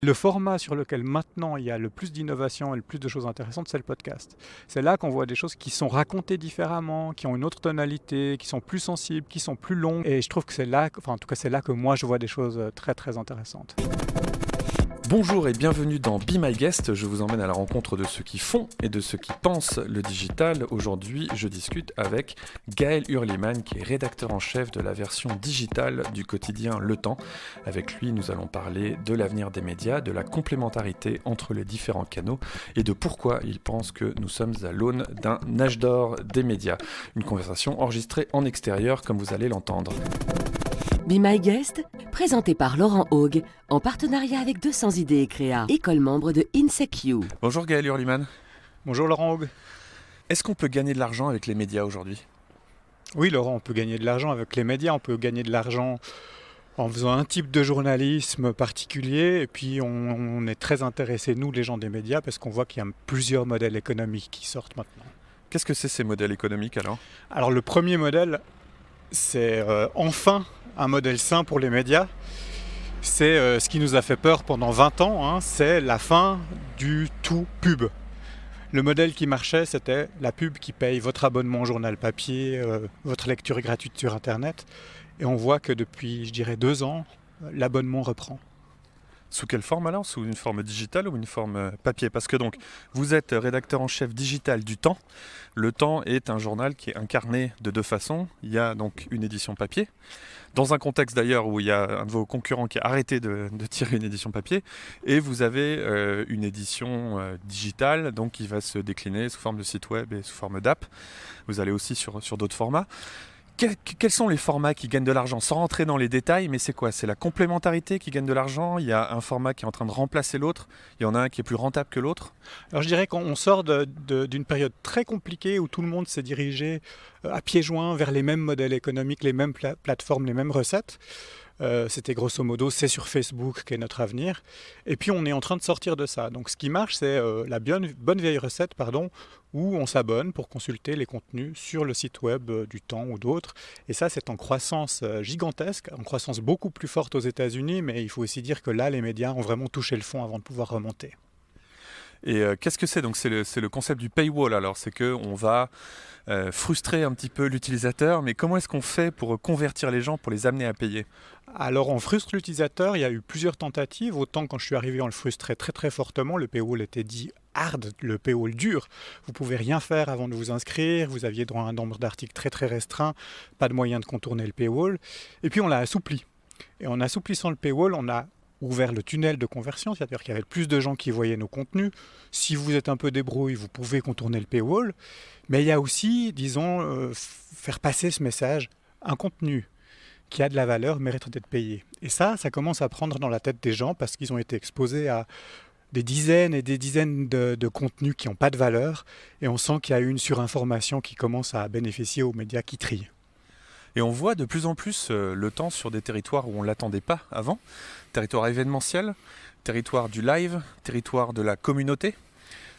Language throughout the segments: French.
Le format sur lequel maintenant il y a le plus d'innovation et le plus de choses intéressantes, c'est le podcast. C'est là qu'on voit des choses qui sont racontées différemment, qui ont une autre tonalité, qui sont plus sensibles, qui sont plus longues. Et je trouve que c'est là, en tout cas c'est là que moi je vois des choses très très intéressantes. Bonjour et bienvenue dans Be My Guest, je vous emmène à la rencontre de ceux qui font et de ceux qui pensent le digital. Aujourd'hui, je discute avec Gaël Hurlimann qui est rédacteur en chef de la version digitale du quotidien Le Temps. Avec lui, nous allons parler de l'avenir des médias, de la complémentarité entre les différents canaux et de pourquoi il pense que nous sommes à l'aune d'un âge d'or des médias. Une conversation enregistrée en extérieur comme vous allez l'entendre. Be My Guest, présenté par Laurent Haug, en partenariat avec 200 idées et créa, école membre de INSEQ. Bonjour Gaël Hurlimann. Bonjour Laurent Haug. Est-ce qu'on peut gagner de l'argent avec les médias aujourd'hui ? Oui Laurent, on peut gagner de l'argent avec les médias, on peut gagner de l'argent en faisant un type de journalisme particulier. Et puis on est très intéressés, nous les gens des médias, parce qu'on voit qu'il y a plusieurs modèles économiques qui sortent maintenant. Qu'est-ce que c'est ces modèles économiques alors ? Alors le premier modèle, c'est enfin un modèle sain pour les médias. C'est ce qui nous a fait peur pendant 20 ans, c'est la fin du tout pub. Le modèle qui marchait, c'était la pub qui paye votre abonnement au journal papier, votre lecture gratuite sur Internet. Et on voit que depuis, je dirais, 2 ans, l'abonnement reprend. Sous quelle forme alors ? Sous une forme digitale ou une forme papier ? Parce que donc, vous êtes rédacteur en chef digital du Temps. Le Temps est un journal qui est incarné de 2 façons. Il y a donc une édition papier, dans un contexte d'ailleurs où il y a un de vos concurrents qui a arrêté de tirer une édition papier, et vous avez une édition digitale, donc qui va se décliner sous forme de site web et sous forme d'app. Vous allez aussi sur d'autres formats. Quels sont les formats qui gagnent de l'argent ? Sans rentrer dans les détails, mais c'est quoi ? C'est la complémentarité qui gagne de l'argent ? Il y a un format qui est en train de remplacer l'autre ? Il y en a un qui est plus rentable que l'autre ? Alors je dirais qu'on sort d'une période très compliquée où tout le monde s'est dirigé à pieds joints vers les mêmes modèles économiques, les mêmes plateformes, les mêmes recettes. C'était grosso modo, c'est sur Facebook qu'est notre avenir. Et puis on est en train de sortir de ça. Donc ce qui marche, c'est la bonne vieille recette, où on s'abonne pour consulter les contenus sur le site web du Temps ou d'autres. Et ça, c'est en croissance gigantesque, en croissance beaucoup plus forte aux États-Unis, mais il faut aussi dire que là, les médias ont vraiment touché le fond avant de pouvoir remonter. Et qu'est-ce que c'est ? Donc c'est le concept du paywall. Alors c'est qu'on va frustrer un petit peu l'utilisateur, mais comment est-ce qu'on fait pour convertir les gens, pour les amener à payer ? Alors on frustre l'utilisateur, il y a eu plusieurs tentatives. Autant quand je suis arrivé, on le frustrait très très fortement. Le paywall était dit hard, le paywall dur. Vous ne pouvez rien faire avant de vous inscrire, vous aviez droit à un nombre d'articles très très restreint, pas de moyen de contourner le paywall. Et puis on l'a assoupli. Et en assouplissant le paywall, on a ouvert le tunnel de conversion, c'est-à-dire qu'il y avait plus de gens qui voyaient nos contenus. Si vous êtes un peu débrouille, vous pouvez contourner le paywall. Mais il y a aussi, disons, faire passer ce message, un contenu qui a de la valeur mérite d'être payé. Et ça commence à prendre dans la tête des gens parce qu'ils ont été exposés à des dizaines et des dizaines de contenus qui n'ont pas de valeur. Et on sent qu'il y a une surinformation qui commence à bénéficier aux médias qui trient. Et on voit de plus en plus le Temps sur des territoires où on ne l'attendait pas avant. Territoire événementiel, territoire du live, territoire de la communauté.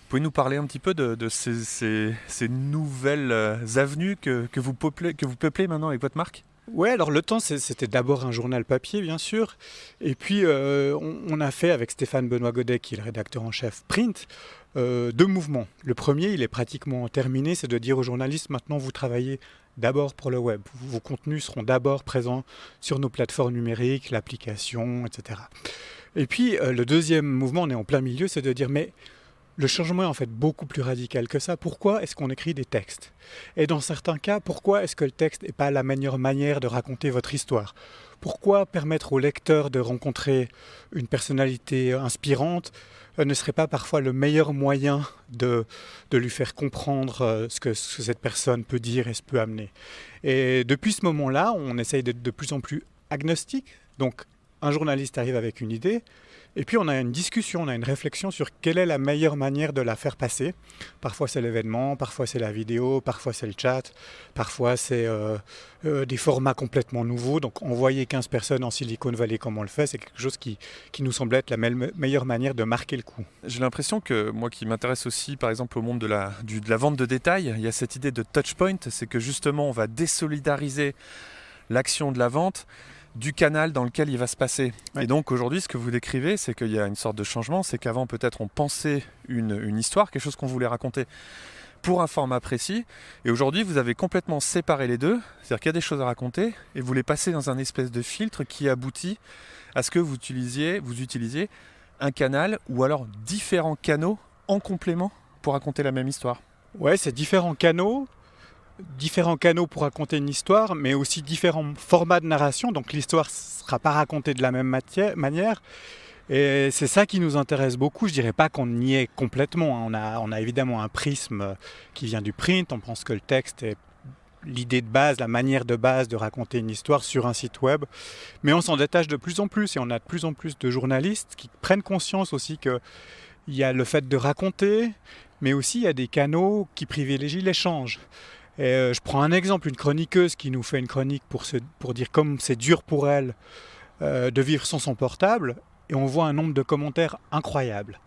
Pouvez-vous nous parler un petit peu de ces nouvelles avenues que vous peuplez maintenant avec votre marque ? Ouais, alors Le Temps, c'était d'abord un journal papier, bien sûr. Et puis, on a fait avec Stéphane Benoît Godet, qui est le rédacteur en chef print, 2 mouvements. Le premier, il est pratiquement terminé, c'est de dire aux journalistes, maintenant vous travaillez d'abord pour le web. Vos contenus seront d'abord présents sur nos plateformes numériques, l'application, etc. Et puis, le deuxième mouvement, on est en plein milieu, c'est de dire, mais le changement est en fait beaucoup plus radical que ça. Pourquoi est-ce qu'on écrit des textes ? Et dans certains cas, pourquoi est-ce que le texte n'est pas la meilleure manière de raconter votre histoire ? Pourquoi permettre au lecteur de rencontrer une personnalité inspirante ne serait pas parfois le meilleur moyen de lui faire comprendre ce que cette personne peut dire et ce peut amener ? Et depuis ce moment-là, on essaye d'être de plus en plus agnostique. Donc, un journaliste arrive avec une idée, et puis on a une discussion, on a une réflexion sur quelle est la meilleure manière de la faire passer. Parfois c'est l'événement, parfois c'est la vidéo, parfois c'est le chat, parfois c'est des formats complètement nouveaux. Donc envoyer 15 personnes en Silicon Valley comme on le fait, c'est quelque chose qui nous semble être la meilleure manière de marquer le coup. J'ai l'impression que moi qui m'intéresse aussi par exemple au monde de la vente de détail, il y a cette idée de touchpoint, c'est que justement on va désolidariser l'action de la vente du canal dans lequel il va se passer. Ouais. Et donc aujourd'hui, ce que vous décrivez, c'est qu'il y a une sorte de changement, c'est qu'avant peut-être on pensait une histoire, quelque chose qu'on voulait raconter pour un format précis, et aujourd'hui vous avez complètement séparé les deux, c'est-à-dire qu'il y a des choses à raconter, et vous les passez dans un espèce de filtre qui aboutit à ce que vous utilisiez un canal, ou alors différents canaux en complément pour raconter la même histoire. Ouais, c'est différents canaux pour raconter une histoire, mais aussi différents formats de narration, donc l'histoire ne sera pas racontée de la même manière. Et c'est ça qui nous intéresse beaucoup. Je dirais pas qu'on y est complètement. On a évidemment un prisme qui vient du print. On pense que le texte est l'idée de base, la manière de base de raconter une histoire sur un site web. Mais on s'en détache de plus en plus et on a de plus en plus de journalistes qui prennent conscience aussi qu'il y a le fait de raconter, mais aussi il y a des canaux qui privilégient l'échange. Et je prends un exemple, une chroniqueuse qui nous fait une chronique pour dire comme c'est dur pour elle de vivre sans son portable. Et on voit un nombre de commentaires incroyables.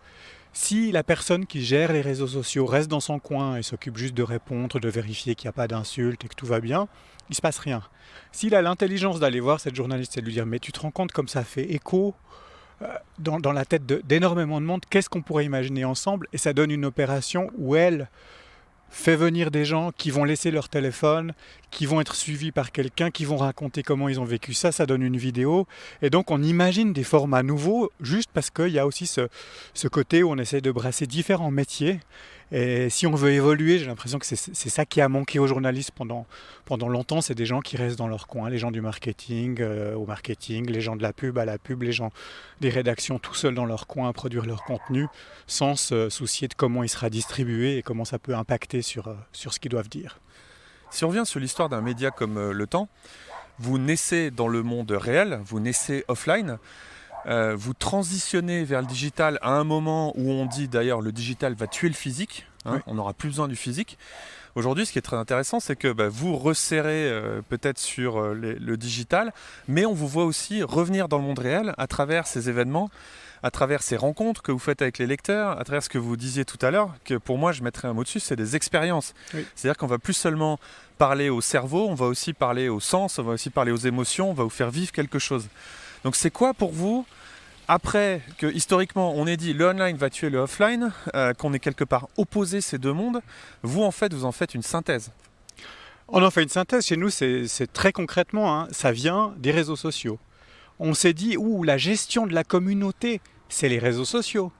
Si la personne qui gère les réseaux sociaux reste dans son coin et s'occupe juste de répondre, de vérifier qu'il n'y a pas d'insultes et que tout va bien, il ne se passe rien. S'il a l'intelligence d'aller voir cette journaliste et de lui dire « mais tu te rends compte comme ça fait écho dans la tête d'énormément de monde, qu'est-ce qu'on pourrait imaginer ensemble ?» Et ça donne une opération où elle fait venir des gens qui vont laisser leur téléphone, qui vont être suivis par quelqu'un, qui vont raconter comment ils ont vécu ça, ça donne une vidéo. Et donc on imagine des formats nouveaux, juste parce qu'il y a aussi ce côté où on essaie de brasser différents métiers. Et si on veut évoluer, j'ai l'impression que c'est ça qui a manqué aux journalistes pendant longtemps, c'est des gens qui restent dans leur coin, les gens du marketing au marketing, les gens de la pub à la pub, les gens des rédactions tout seuls dans leur coin à produire leur contenu, sans se soucier de comment il sera distribué et comment ça peut impacter sur ce qu'ils doivent dire. Si on revient sur l'histoire d'un média comme Le Temps, vous naissez dans le monde réel, vous naissez offline, vous transitionnez vers le digital à un moment où on dit d'ailleurs le digital va tuer le physique, hein, oui. On n'aura plus besoin du physique. Aujourd'hui, ce qui est très intéressant, c'est que vous resserrez peut-être sur le digital, mais on vous voit aussi revenir dans le monde réel à travers ces événements, à travers ces rencontres que vous faites avec les lecteurs, à travers ce que vous disiez tout à l'heure, que pour moi, je mettrais un mot dessus, c'est des expériences. Oui. C'est-à-dire qu'on va plus seulement parler au cerveau, on va aussi parler au sens, on va aussi parler aux émotions, on va vous faire vivre quelque chose. Donc c'est quoi pour vous, après que historiquement on ait dit le online va tuer le offline, qu'on ait quelque part opposé ces deux mondes, vous en faites une synthèse? On en fait une synthèse, chez nous c'est très concrètement, hein, ça vient des réseaux sociaux. On s'est dit, la gestion de la communauté, c'est les réseaux sociaux.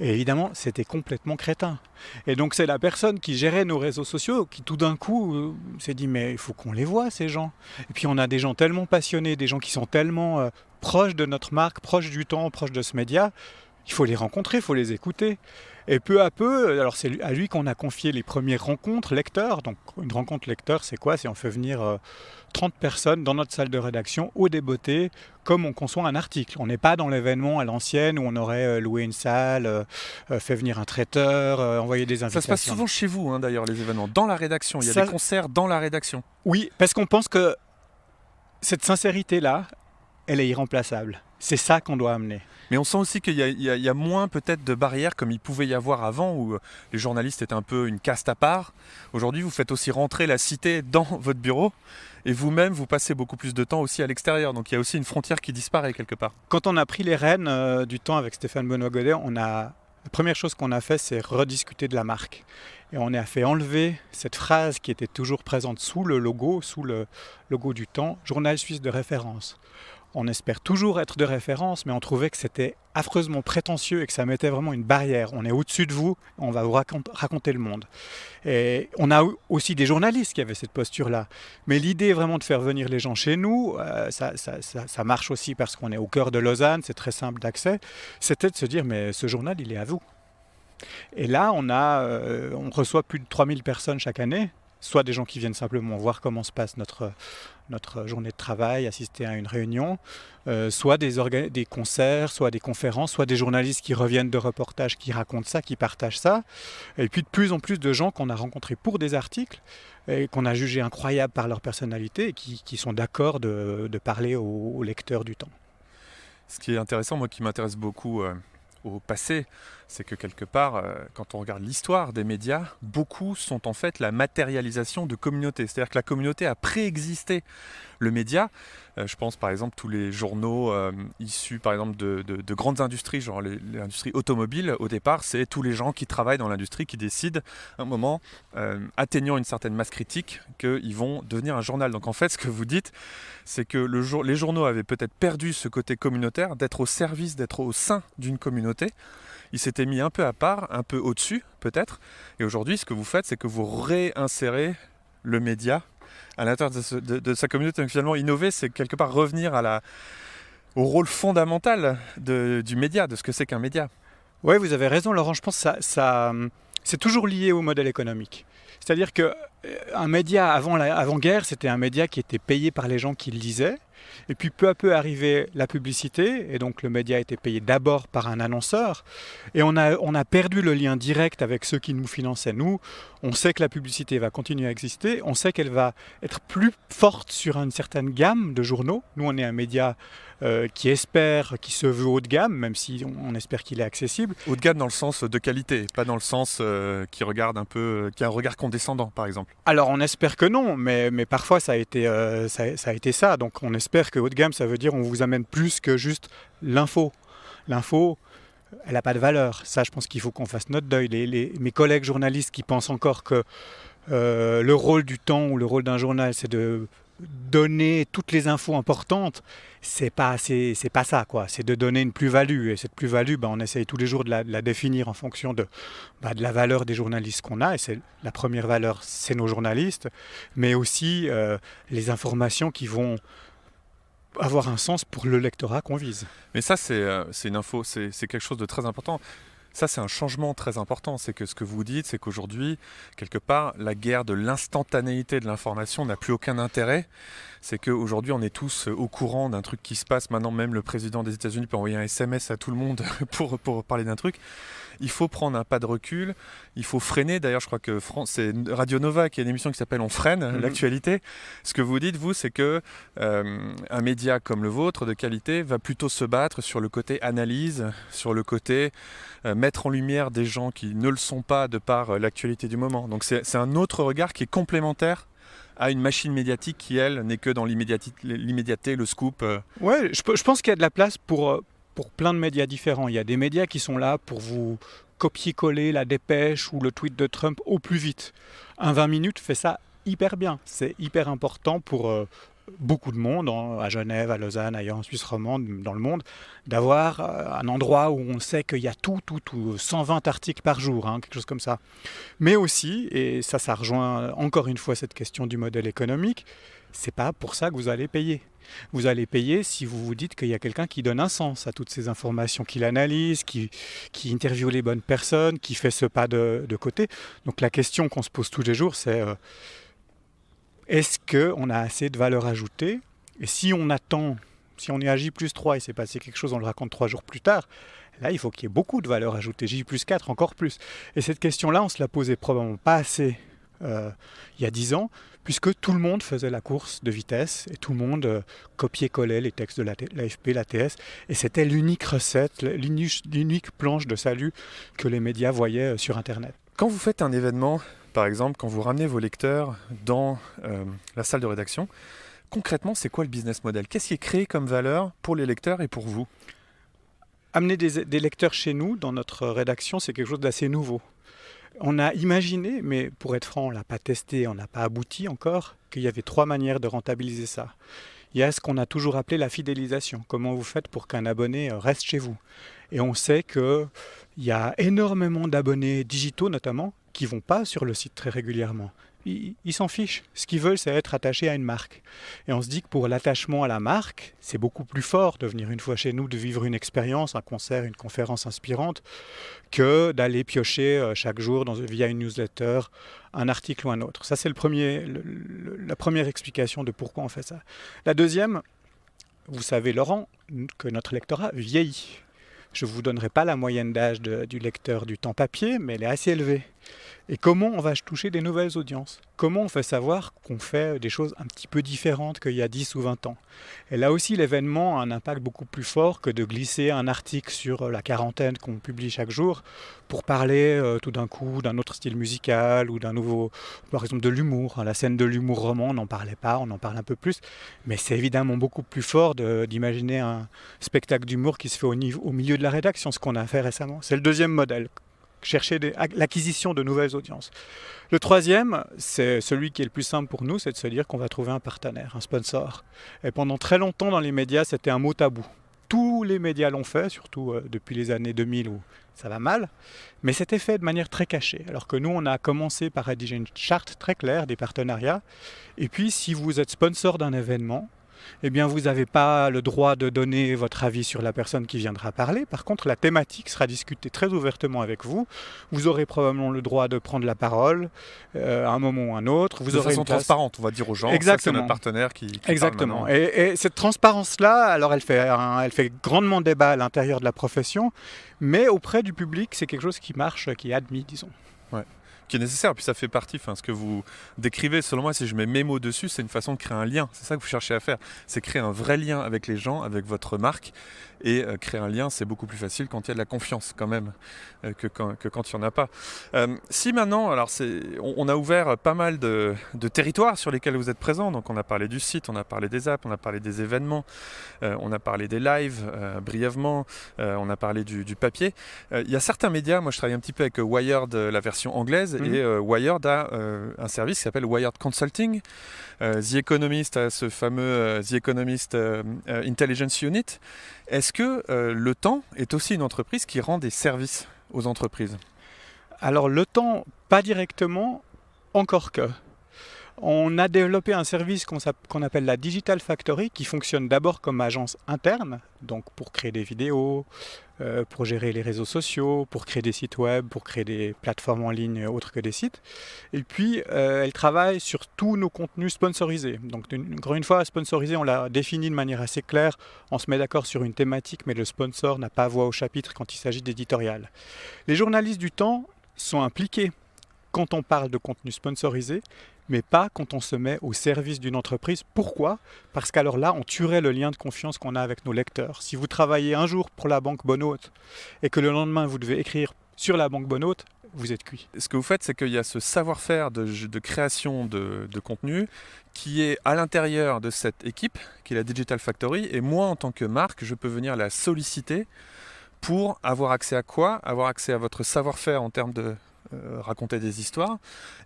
Et évidemment, c'était complètement crétin. Et donc c'est la personne qui gérait nos réseaux sociaux qui tout d'un coup s'est dit, mais il faut qu'on les voit ces gens. Et puis on a des gens tellement passionnés, des gens qui sont tellement proches de notre marque, proches du temps, proches de ce média, il faut les rencontrer, il faut les écouter. Et peu à peu, alors c'est à lui qu'on a confié les premières rencontres lecteurs. Donc une rencontre lecteur, c'est quoi? C'est on fait venir 30 personnes dans notre salle de rédaction au débeauté, comme on conçoit un article. On n'est pas dans l'événement à l'ancienne où on aurait loué une salle, fait venir un traiteur, envoyé des invitations. Ça se passe souvent chez vous, hein, d'ailleurs, les événements, dans la rédaction. Il y a des concerts dans la rédaction. Oui, parce qu'on pense que cette sincérité-là, elle est irremplaçable. C'est ça qu'on doit amener. Mais on sent aussi qu'il y a moins peut-être de barrières comme il pouvait y avoir avant où les journalistes étaient un peu une caste à part. Aujourd'hui, vous faites aussi rentrer la cité dans votre bureau et vous-même, vous passez beaucoup plus de temps aussi à l'extérieur. Donc il y a aussi une frontière qui disparaît quelque part. Quand on a pris les rênes du temps avec Stéphane Benoît-Godet, la première chose qu'on a fait, c'est rediscuter de la marque. Et on a fait enlever cette phrase qui était toujours présente sous le logo du temps, journal suisse de référence. On espère toujours être de référence, mais on trouvait que c'était affreusement prétentieux et que ça mettait vraiment une barrière. On est au-dessus de vous, on va vous raconter le monde. Et on a aussi des journalistes qui avaient cette posture-là. Mais l'idée vraiment de faire venir les gens chez nous, ça marche aussi parce qu'on est au cœur de Lausanne, c'est très simple d'accès. C'était de se dire, mais ce journal, il est à vous. Et là, on reçoit plus de 3000 personnes chaque année, soit des gens qui viennent simplement voir comment se passe notre journée de travail, assister à une réunion, soit des concerts, soit des conférences, soit des journalistes qui reviennent de reportages, qui racontent ça, qui partagent ça. Et puis de plus en plus de gens qu'on a rencontrés pour des articles et qu'on a jugés incroyables par leur personnalité et qui sont d'accord de parler aux lecteurs du temps. Ce qui est intéressant, moi qui m'intéresse beaucoup au passé, c'est que quelque part, quand on regarde l'histoire des médias, beaucoup sont en fait la matérialisation de communautés. C'est-à-dire que la communauté a préexisté le média. Je pense par exemple tous les journaux issus par exemple de grandes industries, genre l'industrie automobile. Au départ, c'est tous les gens qui travaillent dans l'industrie qui décident, à un moment, atteignant une certaine masse critique, qu'ils vont devenir un journal. Donc en fait, ce que vous dites, c'est que les journaux avaient peut-être perdu ce côté communautaire, d'être au service, d'être au sein d'une communauté. Ils s'étaient mis un peu à part, un peu au-dessus peut-être. Et aujourd'hui, ce que vous faites, c'est que vous réinsérez le média à l'intérieur de sa communauté. Donc finalement, innover, c'est quelque part revenir au rôle fondamental du média, de ce que c'est qu'un média. Oui, vous avez raison, Laurent. Je pense que c'est toujours lié au modèle économique. C'est-à-dire qu'un média avant-guerre, c'était un média qui était payé par les gens qui le lisaient. Et puis peu à peu arrivait la publicité, et donc le média était payé d'abord par un annonceur. Et on a perdu le lien direct avec ceux qui nous finançaient. Nous, on sait que la publicité va continuer à exister, on sait qu'elle va être plus forte sur une certaine gamme de journaux. Nous, on est un média qui se veut haut de gamme, même si on espère qu'il est accessible. Haut de gamme dans le sens de qualité, pas dans le sens qui regarde un peu, qui a un regard condescendant, par exemple. Alors on espère que non, mais parfois ça a été ça. Donc on espère que haut de gamme, ça veut dire on vous amène plus que juste l'info. L'info, elle n'a pas de valeur. Ça, je pense qu'il faut qu'on fasse notre deuil. Mes collègues journalistes qui pensent encore que le rôle du temps ou le rôle d'un journal, c'est de donner toutes les infos importantes, c'est pas ça, quoi. C'est de donner une plus-value. Et cette plus-value, on essaye tous les jours de la définir en fonction de la valeur des journalistes qu'on a. Et la première valeur, c'est nos journalistes, mais aussi les informations qui vont avoir un sens pour le lectorat qu'on vise. Mais ça, c'est une info, c'est quelque chose de très important. Ça, c'est un changement très important. C'est que ce que vous dites, c'est qu'aujourd'hui, quelque part, la guerre de l'instantanéité de l'information n'a plus aucun intérêt. C'est qu'aujourd'hui, on est tous au courant d'un truc qui se passe. Maintenant, même le président des États-Unis peut envoyer un SMS à tout le monde pour parler d'un truc. Il faut prendre un pas de recul, il faut freiner. D'ailleurs, je crois que c'est Radio Nova qui a une émission qui s'appelle On freine l'actualité. Ce que vous dites, vous, c'est que un média comme le vôtre, de qualité, va plutôt se battre sur le côté analyse, sur le côté mettre en lumière des gens qui ne le sont pas de par l'actualité du moment. Donc c'est un autre regard qui est complémentaire à une machine médiatique qui, elle, n'est que dans l'immédiateté, le scoop. Ouais, je pense qu'il y a de la place pour plein de médias différents. Il y a des médias qui sont là pour vous copier-coller la dépêche ou le tweet de Trump au plus vite. Un 20 minutes fait ça hyper bien. C'est hyper important pour beaucoup de monde, à Genève, à Lausanne, ailleurs en Suisse romande, dans le monde, d'avoir un endroit où on sait qu'il y a tout, 120 articles par jour, quelque chose comme ça. Mais aussi, et ça rejoint encore une fois cette question du modèle économique, c'est pas pour ça que vous allez payer. Vous allez payer si vous vous dites qu'il y a quelqu'un qui donne un sens à toutes ces informations, qui l'analyse, qui interviewe les bonnes personnes, qui fait ce pas de côté. Donc la question qu'on se pose tous les jours, c'est est-ce qu'on a assez de valeur ajoutée? Et si on attend, si on est à J+3 et s'est passé quelque chose, on le raconte 3 jours plus tard, là il faut qu'il y ait beaucoup de valeur ajoutée, J+4 encore plus. Et cette question-là, on ne se la posait probablement pas assez il y a 10 ans, puisque tout le monde faisait la course de vitesse et tout le monde copiait-collait les textes de l'AFP, l'ATS, et c'était l'unique recette, l'unique planche de salut que les médias voyaient sur Internet. Quand vous faites un événement, par exemple, quand vous ramenez vos lecteurs dans la salle de rédaction, concrètement, c'est quoi le business model? Qu'est-ce qui est créé comme valeur pour les lecteurs et pour vous? Amener des lecteurs chez nous, dans notre rédaction, c'est quelque chose d'assez nouveau. On a imaginé, mais pour être franc, on ne l'a pas testé, on n'a pas abouti encore, qu'il y avait 3 manières de rentabiliser ça. Il y a ce qu'on a toujours appelé la fidélisation. Comment vous faites pour qu'un abonné reste chez vous? Et on sait qu'il y a énormément d'abonnés digitaux, notamment, qui ne vont pas sur le site très régulièrement. Ils s'en fichent. Ce qu'ils veulent, c'est être attachés à une marque. Et on se dit que pour l'attachement à la marque, c'est beaucoup plus fort de venir une fois chez nous, de vivre une expérience, un concert, une conférence inspirante, que d'aller piocher chaque jour via une newsletter un article ou un autre. Ça, c'est la première explication de pourquoi on fait ça. La deuxième, vous savez, Laurent, que notre lectorat vieillit. Je ne vous donnerai pas la moyenne d'âge du lecteur du temps papier, mais elle est assez élevée. Et comment on va toucher des nouvelles audiences? Comment on fait savoir qu'on fait des choses un petit peu différentes qu'il y a 10 ou 20 ans? Et là aussi, l'événement a un impact beaucoup plus fort que de glisser un article sur la quarantaine qu'on publie chaque jour pour parler tout d'un coup d'un autre style musical ou d'un nouveau, par exemple de l'humour. La scène de l'humour roman, on n'en parlait pas, on en parle un peu plus, mais c'est évidemment beaucoup plus fort d'imaginer un spectacle d'humour qui se fait au milieu de la rédaction, ce qu'on a fait récemment. C'est le deuxième modèle. Chercher l'acquisition de nouvelles audiences. Le troisième, c'est celui qui est le plus simple pour nous, c'est de se dire qu'on va trouver un partenaire, un sponsor. Et pendant très longtemps dans les médias, c'était un mot tabou. Tous les médias l'ont fait, surtout depuis les années 2000 où ça va mal, mais c'était fait de manière très cachée. Alors que nous, on a commencé par rédiger une charte très claire des partenariats. Et puis, si vous êtes sponsor d'un événement, eh bien, vous n'avez pas le droit de donner votre avis sur la personne qui viendra parler. Par contre, la thématique sera discutée très ouvertement avec vous. Vous aurez probablement le droit de prendre la parole à un moment ou à un autre. Vous de aurez façon transparente, on va dire aux gens. Exactement. Ça, c'est notre partenaire qui Exactement. parle Et cette transparence-là, alors elle fait grandement débat à l'intérieur de la profession, mais auprès du public, c'est quelque chose qui marche, qui est admis, disons. Ouais. Qui est nécessaire, puis ça fait partie, ce que vous décrivez, selon moi, si je mets mes mots dessus, c'est une façon de créer un lien, c'est ça que vous cherchez à faire, c'est créer un vrai lien avec les gens, avec votre marque, et créer un lien, c'est beaucoup plus facile quand il y a de la confiance quand même, que quand il n'y en a pas. Si maintenant, alors on a ouvert pas mal de territoires sur lesquels vous êtes présents, donc on a parlé du site, on a parlé des apps, on a parlé des événements, on a parlé des lives brièvement, on a parlé du papier. Il y a certains médias, moi je travaille un petit peu avec Wired, la version anglaise, et Wired a un service qui s'appelle Wired Consulting. The Economist a ce fameux The Economist Intelligence Unit. Est-ce que Le Temps est aussi une entreprise qui rend des services aux entreprises? Alors Le Temps, pas directement, encore que. On a développé un service qu'on appelle la Digital Factory, qui fonctionne d'abord comme agence interne, donc pour créer des vidéos, pour gérer les réseaux sociaux, pour créer des sites web, pour créer des plateformes en ligne autres que des sites. Et puis, elle travaille sur tous nos contenus sponsorisés. Donc, encore une fois, sponsorisé, on l'a défini de manière assez claire. On se met d'accord sur une thématique, mais le sponsor n'a pas voix au chapitre quand il s'agit d'éditorial. Les journalistes du Temps sont impliqués quand on parle de contenu sponsorisé, mais pas quand on se met au service d'une entreprise. Pourquoi? Parce qu'alors là, on tuerait le lien de confiance qu'on a avec nos lecteurs. Si vous travaillez un jour pour la banque Bonhôte et que le lendemain, vous devez écrire sur la banque Bonhôte, vous êtes cuit. Ce que vous faites, c'est qu'il y a ce savoir-faire de création de contenu qui est à l'intérieur de cette équipe, qui est la Digital Factory, et moi, en tant que marque, je peux venir la solliciter pour avoir accès à quoi? Avoir accès à votre savoir-faire en termes de raconter des histoires,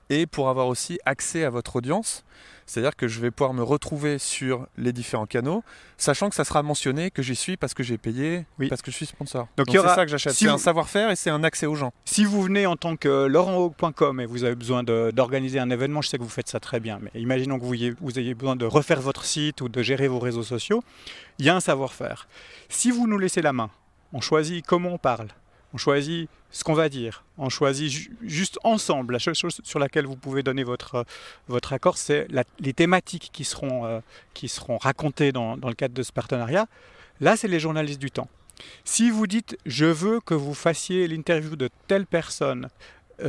et pour avoir aussi accès à votre audience, c'est-à-dire que je vais pouvoir me retrouver sur les différents canaux, sachant que ça sera mentionné que j'y suis parce que j'ai payé, parce que je suis sponsor. Donc c'est ça que j'achète, c'est un savoir-faire et c'est un accès aux gens. Si vous venez en tant que laurenthaug.com et vous avez besoin d'organiser un événement, je sais que vous faites ça très bien, mais imaginons que vous ayez besoin de refaire votre site ou de gérer vos réseaux sociaux, il y a un savoir-faire. Si vous nous laissez la main, on choisit comment on parle, on choisit ce qu'on va dire, on choisit juste ensemble. La seule chose sur laquelle vous pouvez donner votre accord, c'est les thématiques qui seront racontées dans le cadre de ce partenariat. Là, c'est les journalistes du Temps. Si vous dites « je veux que vous fassiez l'interview de telle personne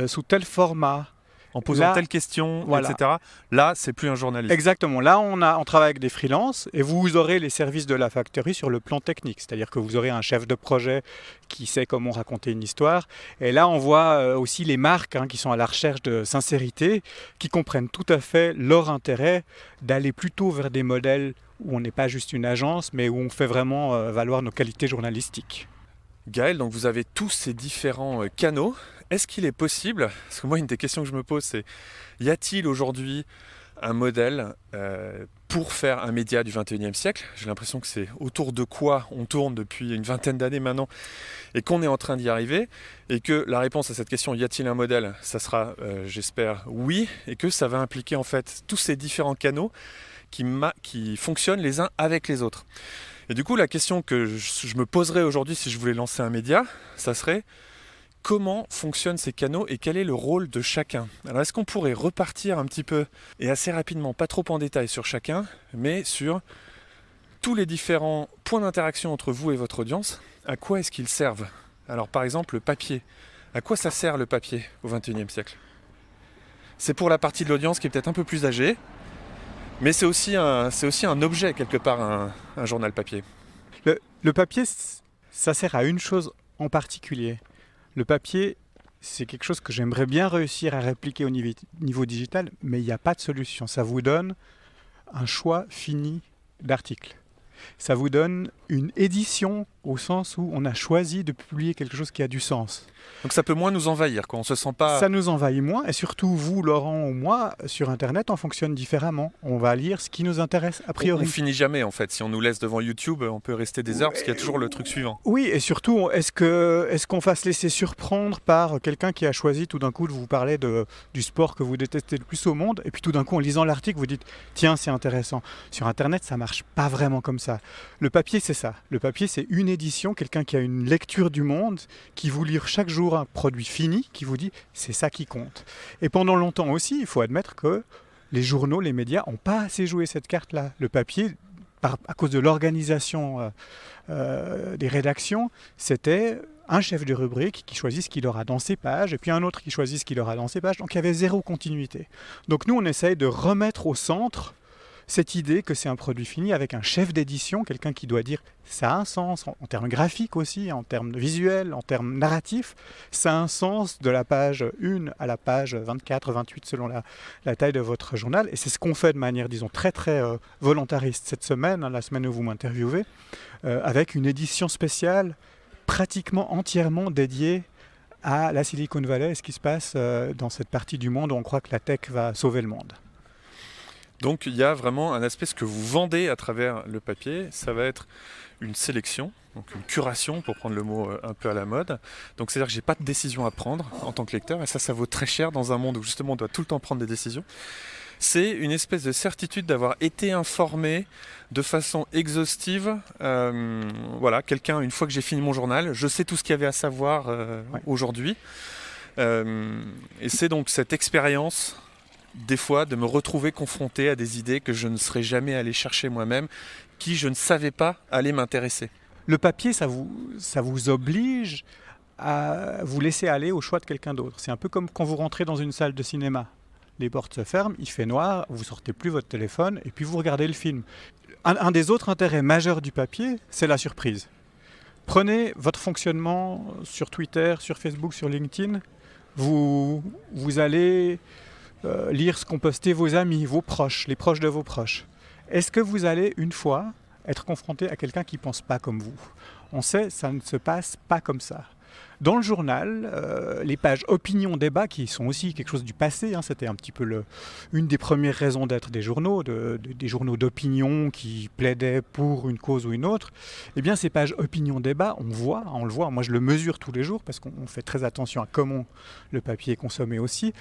sous tel format », en posant telle question, voilà, etc. Là, c'est plus un journaliste. Exactement. Là, on travaille avec des freelances et vous aurez les services de la factory sur le plan technique. C'est-à-dire que vous aurez un chef de projet qui sait comment raconter une histoire. Et là, on voit aussi les marques qui sont à la recherche de sincérité, qui comprennent tout à fait leur intérêt d'aller plutôt vers des modèles où on n'est pas juste une agence, mais où on fait vraiment valoir nos qualités journalistiques. Gaël, donc vous avez tous ces différents canaux. Est-ce qu'il est possible, parce que moi une des questions que je me pose c'est, y a-t-il aujourd'hui un modèle pour faire un média du 21e siècle? J'ai l'impression que c'est autour de quoi on tourne depuis une vingtaine d'années maintenant et qu'on est en train d'y arriver, et que la réponse à cette question, y a-t-il un modèle, ça sera, j'espère, oui, et que ça va impliquer en fait tous ces différents canaux qui fonctionnent les uns avec les autres. Et du coup, la question que je me poserais aujourd'hui si je voulais lancer un média, ça serait comment fonctionnent ces canaux et quel est le rôle de chacun. Alors est-ce qu'on pourrait repartir un petit peu et assez rapidement, pas trop en détail sur chacun, mais sur tous les différents points d'interaction entre vous et votre audience, à quoi est-ce qu'ils servent? Alors par exemple, le papier. À quoi ça sert le papier au XXIe siècle ? C'est pour la partie de l'audience qui est peut-être un peu plus âgée, mais c'est aussi un objet quelque part, un journal papier. Le papier, ça sert à une chose en particulier. Le papier, c'est quelque chose que j'aimerais bien réussir à répliquer au niveau digital, mais il n'y a pas de solution. Ça vous donne un choix fini d'articles. Ça vous donne une édition au sens où on a choisi de publier quelque chose qui a du sens. Donc ça peut moins nous envahir, quoi. On se sent pas... Ça nous envahit moins, et surtout vous, Laurent ou moi, sur Internet, on fonctionne différemment. On va lire ce qui nous intéresse a priori. On finit jamais en fait. Si on nous laisse devant YouTube, on peut rester des heures parce qu'il y a toujours le truc suivant. Oui, et surtout, est-ce qu'on va se laisser surprendre par quelqu'un qui a choisi tout d'un coup de vous parler du sport que vous détestez le plus au monde, et puis tout d'un coup, en lisant l'article, vous dites « Tiens, c'est intéressant ». Sur Internet, ça marche pas vraiment comme ça. Le papier, c'est ça. Le papier, c'est une édition, quelqu'un qui a une lecture du monde, qui vous lit chaque jour un produit fini, qui vous dit « C'est ça qui compte ». Et pendant longtemps aussi, il faut admettre que les journaux, les médias n'ont pas assez joué cette carte-là. Le papier, à cause de l'organisation des rédactions, c'était un chef de rubrique qui choisit ce qu'il aura dans ses pages, et puis un autre qui choisit ce qu'il aura dans ses pages. Donc il y avait zéro continuité. Donc nous, on essaye de remettre au centre cette idée que c'est un produit fini avec un chef d'édition, quelqu'un qui doit dire ça a un sens en termes graphiques aussi, en termes visuels, en termes narratifs, ça a un sens de la page 1 à la page 24, 28 selon la taille de votre journal, et c'est ce qu'on fait de manière, disons, très très volontariste cette semaine, la semaine où vous m'interviewez, avec une édition spéciale pratiquement entièrement dédiée à la Silicon Valley et ce qui se passe dans cette partie du monde où on croit que la tech va sauver le monde. Donc il y a vraiment un aspect, ce que vous vendez à travers le papier, ça va être une sélection, donc une curation pour prendre le mot un peu à la mode. Donc c'est-à-dire que j'ai pas de décision à prendre en tant que lecteur, et ça vaut très cher dans un monde où justement on doit tout le temps prendre des décisions. C'est une espèce de certitude d'avoir été informé de façon exhaustive. Voilà, quelqu'un, une fois que j'ai fini mon journal, je sais tout ce qu'il y avait à savoir aujourd'hui. Et c'est donc cette expérience des fois de me retrouver confronté à des idées que je ne serais jamais allé chercher moi-même, qui je ne savais pas allaient m'intéresser. Le papier, ça vous oblige à vous laisser aller au choix de quelqu'un d'autre. C'est un peu comme quand vous rentrez dans une salle de cinéma. Les portes se ferment, il fait noir, vous sortez plus votre téléphone et puis vous regardez le film. Un des autres intérêts majeurs du papier, c'est la surprise. Prenez votre fonctionnement sur Twitter, sur Facebook, sur LinkedIn. Vous allez lire ce qu'ont posté vos amis, vos proches, les proches de vos proches. Est-ce que vous allez, une fois, être confronté à quelqu'un qui ne pense pas comme vous ? On sait, ça ne se passe pas comme ça. Dans le journal, les pages opinion-débat, qui sont aussi quelque chose du passé, c'était un petit peu une des premières raisons d'être des journaux, des journaux d'opinion qui plaidaient pour une cause ou une autre, eh bien ces pages opinion-débat, on le voit, moi je le mesure tous les jours parce qu'on fait très attention à comment le papier est consommé aussi,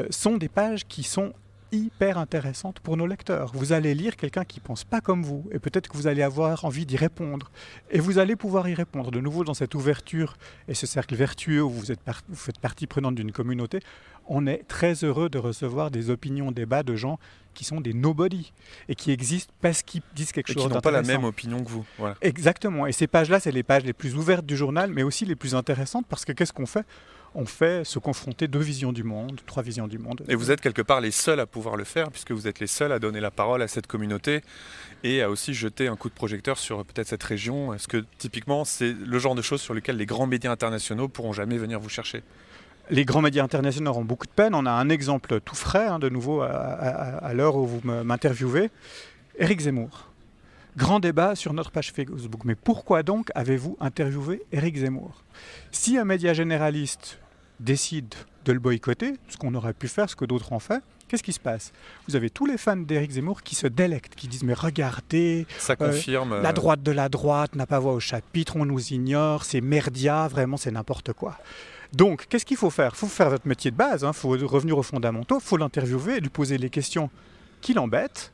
sont des pages qui sont hyper intéressante pour nos lecteurs. Vous allez lire quelqu'un qui ne pense pas comme vous et peut-être que vous allez avoir envie d'y répondre et vous allez pouvoir y répondre. De nouveau dans cette ouverture et ce cercle vertueux où vous faites partie prenante d'une communauté, on est très heureux de recevoir des opinions, débats de gens qui sont des nobody et qui existent parce qu'ils disent quelque chose d'intéressant. Et qui n'ont pas la même opinion que vous. Voilà. Exactement. Et ces pages-là, c'est les pages les plus ouvertes du journal, mais aussi les plus intéressantes parce que qu'est-ce qu'on fait ? On fait se confronter 2 visions du monde, 3 visions du monde. Et vous êtes quelque part les seuls à pouvoir le faire, puisque vous êtes les seuls à donner la parole à cette communauté et à aussi jeter un coup de projecteur sur peut-être cette région. Est-ce que typiquement c'est le genre de choses sur lesquelles les grands médias internationaux pourront jamais venir vous chercher ? Les grands médias internationaux auront beaucoup de peine. On a un exemple tout frais, de nouveau à l'heure où vous m'interviewez. Éric Zemmour. Grand débat sur notre page Facebook. Mais pourquoi donc avez-vous interviewé Éric Zemmour ? Si un média généraliste décide de le boycotter, ce qu'on aurait pu faire, ce que d'autres ont fait, qu'est-ce qui se passe ? Vous avez tous les fans d'Éric Zemmour qui se délectent, qui disent « Mais regardez, ça confirme, la droite de la droite n'a pas voix au chapitre, on nous ignore, c'est merdia, vraiment c'est n'importe quoi ». Donc, qu'est-ce qu'il faut faire ? Il faut faire votre métier de base, il faut revenir aux fondamentaux, il faut l'interviewer, lui poser les questions qui l'embêtent,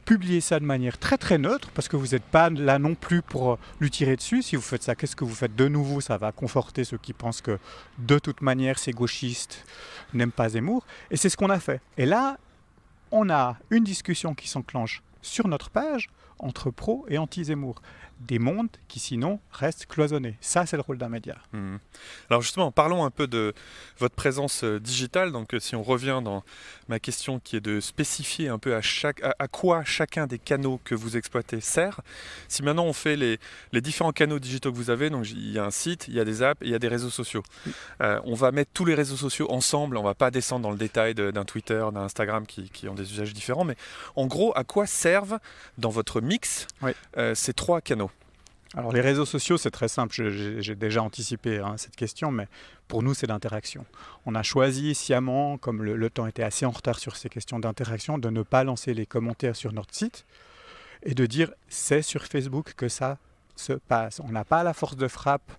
publier ça de manière très très neutre, parce que vous n'êtes pas là non plus pour lui tirer dessus. Si vous faites ça, qu'est-ce que vous faites de nouveau ? Ça va conforter ceux qui pensent que de toute manière ces gauchistes n'aiment pas Zemmour. Et c'est ce qu'on a fait. Et là, on a une discussion qui s'enclenche sur notre page entre pro et anti-Zemmour. des mondes qui sinon restent cloisonnés. Ça, c'est le rôle d'un média. Alors justement, parlons un peu de votre présence digitale. Donc si on revient dans ma question qui est de spécifier un peu à quoi chacun des canaux que vous exploitez sert. Si maintenant on fait les différents canaux digitaux que vous avez, donc il y a un site, il y a des apps, il y a des réseaux sociaux. On va mettre tous les réseaux sociaux ensemble, on ne va pas descendre dans le détail d'un Twitter, d'un Instagram qui ont des usages différents, mais en gros, à quoi servent dans votre mix ces 3 canaux? Alors les réseaux sociaux, c'est très simple, j'ai déjà anticipé cette question, mais pour nous, c'est l'interaction. On a choisi sciemment, comme le temps était assez en retard sur ces questions d'interaction, de ne pas lancer les commentaires sur notre site et de dire c'est sur Facebook que ça se passe. On n'a pas la force de frappe,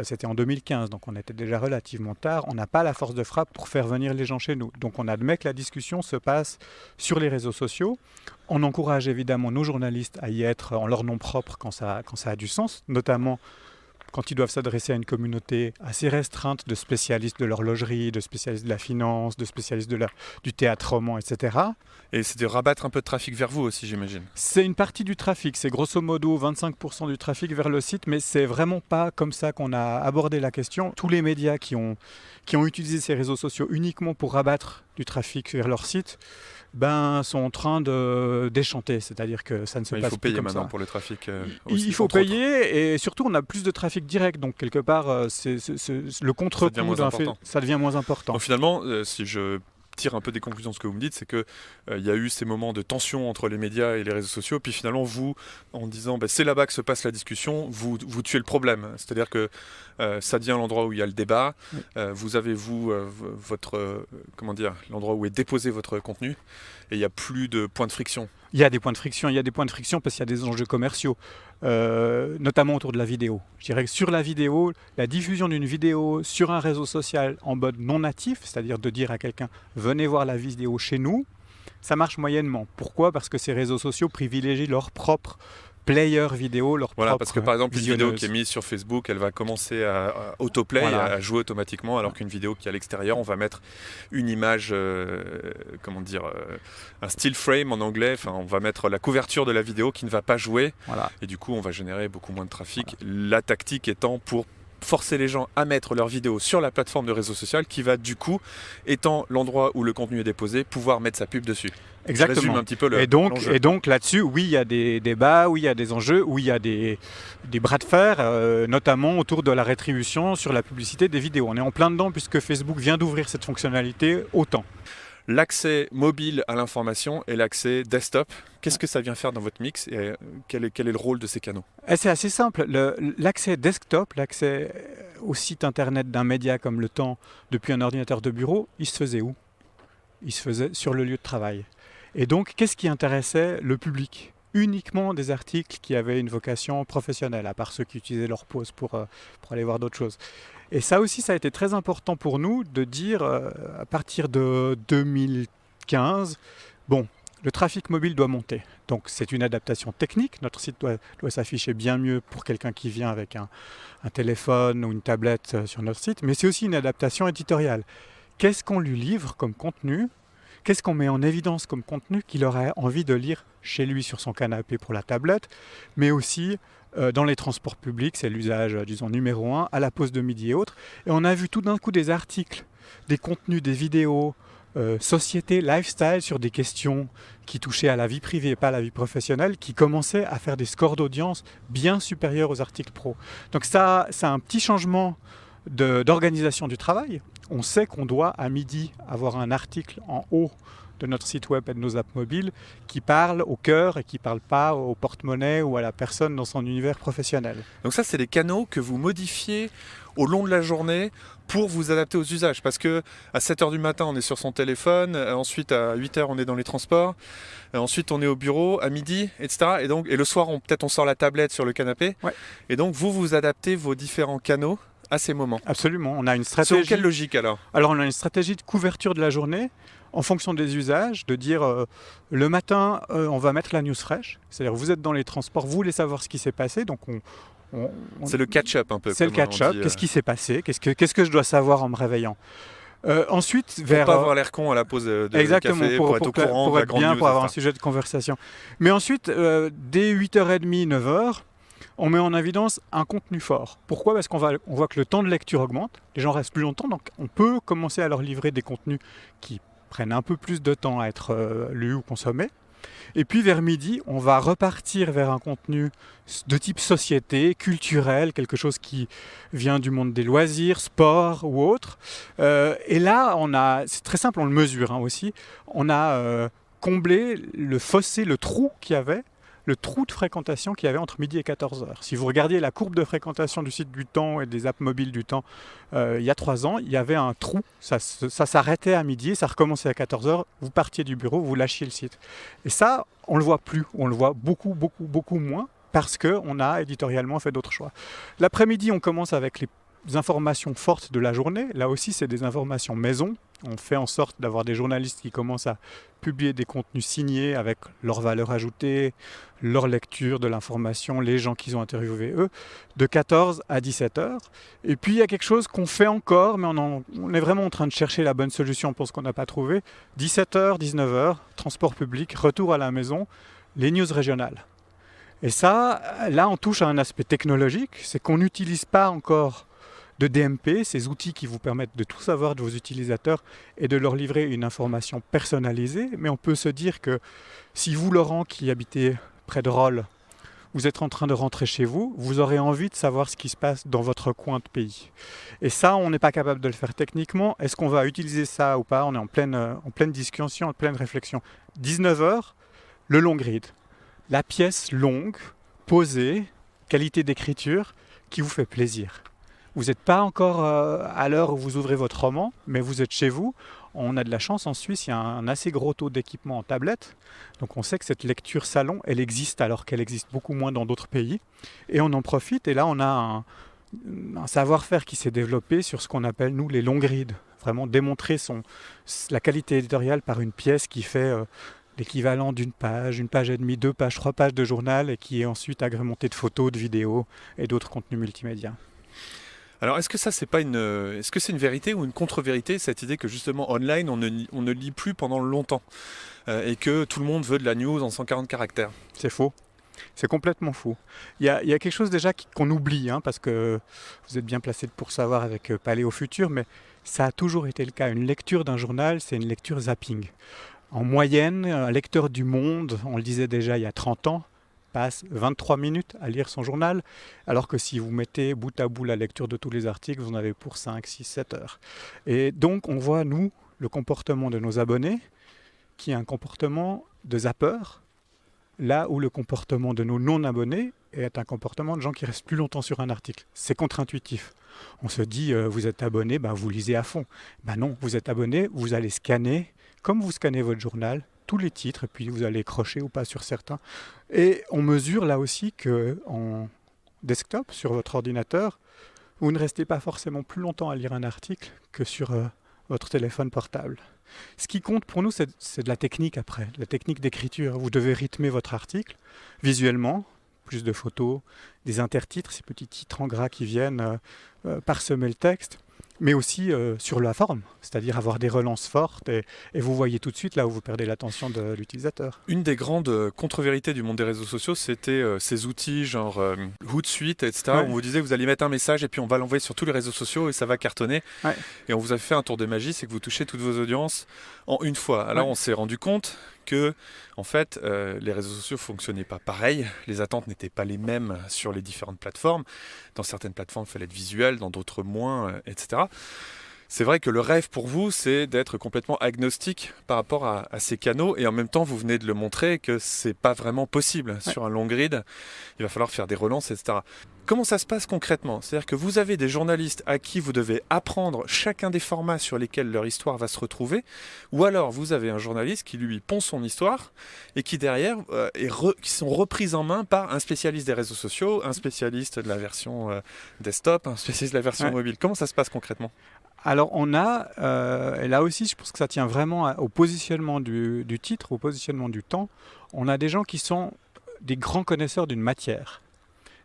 c'était en 2015, donc on était déjà relativement tard, on n'a pas la force de frappe pour faire venir les gens chez nous. Donc on admet que la discussion se passe sur les réseaux sociaux. On encourage évidemment nos journalistes à y être en leur nom propre quand ça a du sens, notamment quand ils doivent s'adresser à une communauté assez restreinte de spécialistes de l'horlogerie, de spécialistes de la finance, de spécialistes du théâtre roman, etc. Et c'est de rabattre un peu de trafic vers vous aussi, j'imagine. C'est une partie du trafic, c'est grosso modo 25% du trafic vers le site, mais c'est vraiment pas comme ça qu'on a abordé la question. Tous les médias qui ont utilisé ces réseaux sociaux uniquement pour rabattre du trafic vers leur site, sont en train de déchanter, c'est-à-dire que ça ne se passe plus comme ça. Il faut payer maintenant pour le trafic. Aussi, il faut payer et surtout on a plus de trafic direct, donc quelque part le contre-coup ça devient moins important. Donc finalement, si je tire un peu des conclusions de ce que vous me dites, c'est qu'il y a eu ces moments de tension entre les médias et les réseaux sociaux, puis finalement vous, en disant c'est là-bas que se passe la discussion, vous tuez le problème. C'est-à-dire que ça devient l'endroit où il y a le débat, vous avez votre l'endroit où est déposé votre contenu, et il n'y a plus de points de friction. Il y a des points de friction parce qu'il y a des enjeux commerciaux, notamment autour de la vidéo. Je dirais que sur la vidéo, la diffusion d'une vidéo sur un réseau social en mode non natif, c'est-à-dire de dire à quelqu'un « venez voir la vidéo chez nous », ça marche moyennement. Pourquoi ? Parce que ces réseaux sociaux privilégient leur propre player vidéo, parce que par exemple une vidéo qui est mise sur Facebook, elle va commencer à autoplay, à jouer automatiquement, alors qu'une vidéo qui est à l'extérieur, on va mettre une image, un still frame en anglais, on va mettre la couverture de la vidéo qui ne va pas jouer, et du coup on va générer beaucoup moins de trafic. La tactique étant pour forcer les gens à mettre leurs vidéos sur la plateforme de réseau social qui va du coup, étant l'endroit où le contenu est déposé, pouvoir mettre sa pub dessus. Exactement. Je résume un petit peu l'enjeu. Et donc là-dessus, oui, il y a des débats, oui, il y a des enjeux, oui, il y a des bras de fer, notamment autour de la rétribution sur la publicité des vidéos. On est en plein dedans puisque Facebook vient d'ouvrir cette fonctionnalité autant. L'accès mobile à l'information et l'accès desktop, qu'est-ce que ça vient faire dans votre mix et quel est le rôle de ces canaux ? C'est assez simple. L'accès desktop, l'accès au site internet d'un média comme Le Temps depuis un ordinateur de bureau, il se faisait où ? Il se faisait sur le lieu de travail. Et donc, qu'est-ce qui intéressait le public ? Uniquement des articles qui avaient une vocation professionnelle, à part ceux qui utilisaient leur pause pour aller voir d'autres choses. Et ça aussi, ça a été très important pour nous de dire, à partir de 2015, le trafic mobile doit monter. Donc c'est une adaptation technique. Notre site doit s'afficher bien mieux pour quelqu'un qui vient avec un téléphone ou une tablette sur notre site, mais c'est aussi une adaptation éditoriale. Qu'est-ce qu'on lui livre comme contenu ? Qu'est-ce qu'on met en évidence comme contenu qu'il aurait envie de lire chez lui sur son canapé pour la tablette, mais aussi dans les transports publics, c'est l'usage, disons, numéro 1, à la pause de midi et autres. Et on a vu tout d'un coup des articles, des contenus, des vidéos, société, lifestyle, sur des questions qui touchaient à la vie privée et pas à la vie professionnelle, qui commençaient à faire des scores d'audience bien supérieurs aux articles pro. Donc ça, c'est un petit changement d'organisation du travail. On sait qu'on doit à midi avoir un article en haut de notre site web et de nos apps mobiles qui parle au cœur et qui ne parle pas au porte-monnaie ou à la personne dans son univers professionnel. Donc ça, c'est des canaux que vous modifiez au long de la journée pour vous adapter aux usages. Parce qu'à 7h du matin, on est sur son téléphone, ensuite à 8h, on est dans les transports, ensuite on est au bureau, à midi, etc. Et le soir, peut-être on sort la tablette sur le canapé. Ouais. Et donc vous adaptez vos différents canaux à ces moments. Absolument. On a une stratégie. Selon quelle logique alors ? Alors on a une stratégie de couverture de la journée en fonction des usages, de dire le matin on va mettre la news fraîche, c'est-à-dire vous êtes dans les transports, vous voulez savoir ce qui s'est passé, donc c'est le catch-up un peu. C'est le catch-up, qu'est-ce qui s'est passé, qu'est-ce que je dois savoir en me réveillant. Ensuite, pour pas avoir l'air con à la pause de café, pour être au courant, pour être bien, pour avoir un sujet de conversation. Mais ensuite, dès 8h30, 9h, on met en évidence un contenu fort. Pourquoi ? Parce qu'on voit que le temps de lecture augmente, les gens restent plus longtemps, donc on peut commencer à leur livrer des contenus qui prennent un peu plus de temps à être lus ou consommés. Et puis vers midi, on va repartir vers un contenu de type société, culturel, quelque chose qui vient du monde des loisirs, sport ou autre. Et là, c'est très simple, on le mesure aussi, on a comblé le fossé, le trou qu'il y avait, le trou de fréquentation qu'il y avait entre midi et 14h. Si vous regardiez la courbe de fréquentation du site du Temps et des apps mobiles du Temps il y a 3 ans, il y avait un trou, ça s'arrêtait à midi, ça recommençait à 14h, vous partiez du bureau, vous lâchiez le site. Et ça, on ne le voit plus, on le voit beaucoup, beaucoup, beaucoup moins parce qu'on a éditorialement fait d'autres choix. L'après-midi, on commence avec les informations fortes de la journée. Là aussi, c'est des informations maison. On fait en sorte d'avoir des journalistes qui commencent à publier des contenus signés avec leur valeur ajoutée, leur lecture de l'information, les gens qu'ils ont interviewés eux, de 14 à 17h. Et puis il y a quelque chose qu'on fait encore, mais on est vraiment en train de chercher la bonne solution pour ce qu'on n'a pas trouvé. 17h, 19h, transport public, retour à la maison, les news régionales. Et ça, là on touche à un aspect technologique, c'est qu'on n'utilise pas encore de DMP, ces outils qui vous permettent de tout savoir de vos utilisateurs et de leur livrer une information personnalisée. Mais on peut se dire que si vous, Laurent, qui habitez près de Rolle, vous êtes en train de rentrer chez vous, vous aurez envie de savoir ce qui se passe dans votre coin de pays. Et ça, on n'est pas capable de le faire techniquement. Est-ce qu'on va utiliser ça ou pas ? On est en pleine discussion, en pleine réflexion. 19h, le long grid. La pièce longue, posée, qualité d'écriture, qui vous fait plaisir. Vous n'êtes pas encore à l'heure où vous ouvrez votre roman, mais vous êtes chez vous. On a de la chance en Suisse, il y a un assez gros taux d'équipement en tablette. Donc on sait que cette lecture salon, elle existe alors qu'elle existe beaucoup moins dans d'autres pays. Et on en profite. Et là, on a un savoir-faire qui s'est développé sur ce qu'on appelle, nous, les long grids. Vraiment démontrer la qualité éditoriale par une pièce qui fait l'équivalent d'une page et demie, 2 pages, 3 pages de journal et qui est ensuite agrémentée de photos, de vidéos et d'autres contenus multimédia. Alors, est-ce que ça, est-ce que c'est une vérité ou une contre-vérité, cette idée que justement online, on ne lit plus pendant longtemps et que tout le monde veut de la news en 140 caractères ? C'est faux. C'est complètement faux. Il y a quelque chose déjà qu'on oublie, parce que vous êtes bien placé pour savoir avec Palais au futur, mais ça a toujours été le cas. Une lecture d'un journal, c'est une lecture zapping. En moyenne, un lecteur du Monde, on le disait déjà il y a 30 ans, passe 23 minutes à lire son journal, alors que si vous mettez bout à bout la lecture de tous les articles, vous en avez pour 5, 6, 7 heures. Et donc on voit, nous, le comportement de nos abonnés, qui est un comportement de zappeur, là où le comportement de nos non-abonnés est un comportement de gens qui restent plus longtemps sur un article. C'est contre-intuitif. On se dit, vous êtes abonné, vous lisez à fond. Non, vous êtes abonné, vous allez scanner, comme vous scannez votre journal, tous les titres, et puis vous allez crocher ou pas sur certains. Et on mesure là aussi qu'en desktop, sur votre ordinateur, vous ne restez pas forcément plus longtemps à lire un article que sur votre téléphone portable. Ce qui compte pour nous, c'est de la technique après, la technique d'écriture. Vous devez rythmer votre article visuellement, plus de photos, des intertitres, ces petits titres en gras qui viennent parsemer le texte, mais aussi sur la forme, c'est-à-dire avoir des relances fortes et vous voyez tout de suite là où vous perdez l'attention de l'utilisateur. Une des grandes contre-vérités du monde des réseaux sociaux, c'était ces outils genre Hootsuite, etc. Ouais. On vous disait vous allez mettre un message et puis on va l'envoyer sur tous les réseaux sociaux et ça va cartonner. Ouais. Et on vous a fait un tour de magie, c'est que vous touchez toutes vos audiences en une fois. Alors on s'est rendu compte que en fait, les réseaux sociaux ne fonctionnaient pas pareil, les attentes n'étaient pas les mêmes sur les différentes plateformes. Dans certaines plateformes, il fallait être visuel, dans d'autres moins, etc. C'est vrai que le rêve pour vous, c'est d'être complètement agnostique par rapport à ces canaux et en même temps, vous venez de le montrer que c'est pas vraiment possible. Ouais. Sur un long grid, il va falloir faire des relances, etc. Comment ça se passe concrètement ? C'est-à-dire que vous avez des journalistes à qui vous devez apprendre chacun des formats sur lesquels leur histoire va se retrouver, ou alors vous avez un journaliste qui lui pond son histoire et qui derrière qui sont reprises en main par un spécialiste des réseaux sociaux, un spécialiste de la version desktop, un spécialiste de la version mobile. Comment ça se passe concrètement ? Alors on a, et là aussi je pense que ça tient vraiment au positionnement du titre, au positionnement du temps, on a des gens qui sont des grands connaisseurs d'une matière